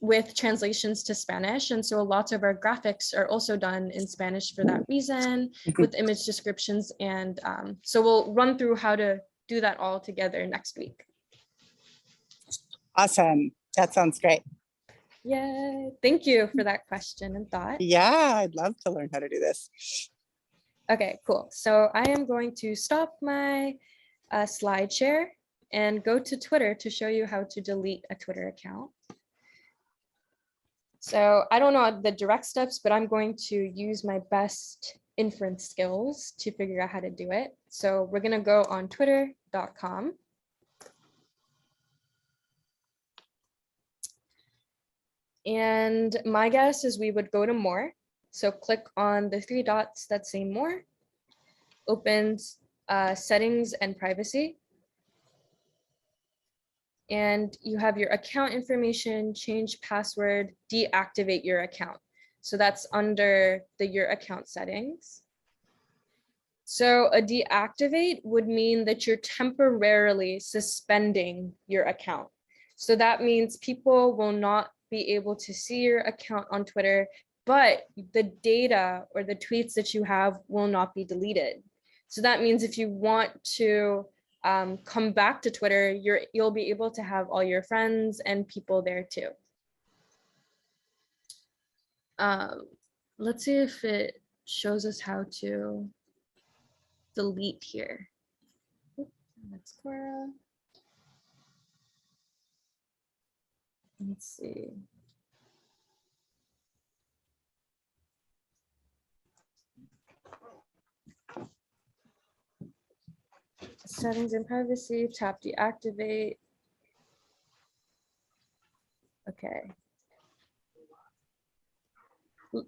A: with translations to Spanish. And so lots of our graphics are also done in Spanish for that reason, with image descriptions. And so we'll run through how to do that all together next week.
L: Awesome. That sounds great.
A: Yay. Thank you for that question and thought.
L: Yeah, I'd love to learn how to do this.
A: Okay, cool. So I am going to stop my slide share and go to Twitter to show you how to delete a Twitter account. So I don't know the direct steps, but I'm going to use my best inference skills to figure out how to do it. So we're going to go on twitter.com. And my guess is we would go to more. So click on the three dots that say more, opens settings and privacy. And you have your account information, change password, deactivate your account. So that's under the your account settings. So a deactivate would mean that you're temporarily suspending your account. So that means people will not be able to see your account on Twitter, but the data or the tweets that you have will not be deleted. So that means if you want to come back to Twitter, you'll be able to have all your friends and people there too. Let's see if it shows us how to delete here. That's Cora. Let's see. Settings and privacy, tap deactivate. Okay.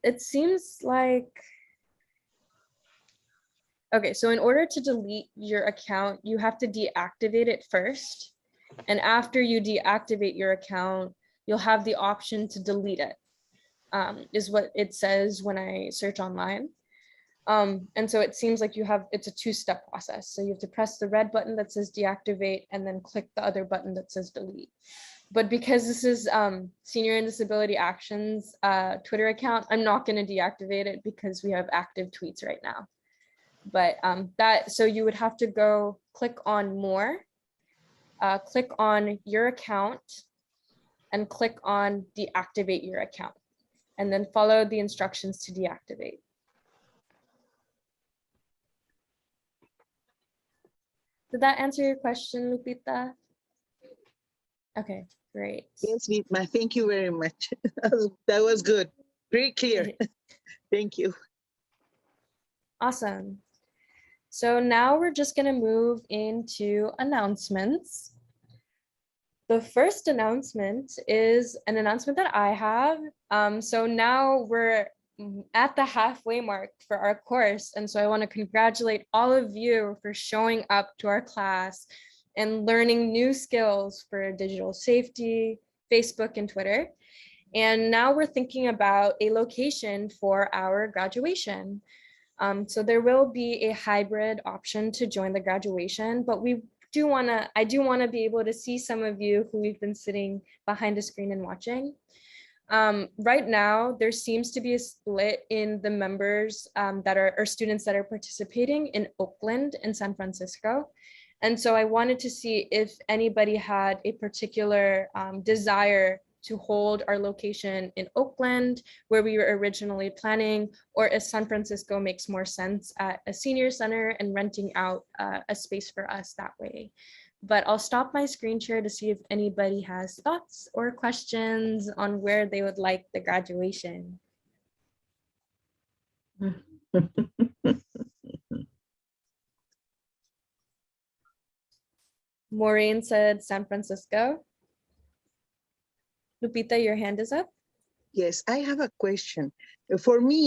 A: It seems like, okay, so in order to delete your account, you have to deactivate it first. And after you deactivate your account, you'll have the option to delete it, is what it says when I search online. And so it seems like it's a two-step process. So you have to press the red button that says deactivate and then click the other button that says delete. But because this is Senior and Disability Action's Twitter account, I'm not going to deactivate it because we have active tweets right now. But so you would have to go click on more, click on your account, and click on deactivate your account, and then follow the instructions to deactivate. Did that answer your question, Lupita? Okay, great.
K: Yes, Vitma, thank you very much. That was good. Very clear. Thank you.
A: Awesome. So now we're just going to move into announcements. The first announcement is an announcement that I have. So now we're at the halfway mark for our course. And so I want to congratulate all of you for showing up to our class and learning new skills for digital safety, Facebook, and Twitter. And now we're thinking about a location for our graduation. So there will be a hybrid option to join the graduation, but I do want to be able to see some of you who we've been sitting behind a screen and watching. Right now, there seems to be a split in the members or students that are participating in Oakland and San Francisco. And so I wanted to see if anybody had a particular desire to hold our location in Oakland, where we were originally planning, or if San Francisco makes more sense at a senior center and renting out a space for us that way. But I'll stop my screen share to see if anybody has thoughts or questions on where they would like the graduation. Maureen said San Francisco. Lupita, your hand is up.
K: Yes, I have a question. For me,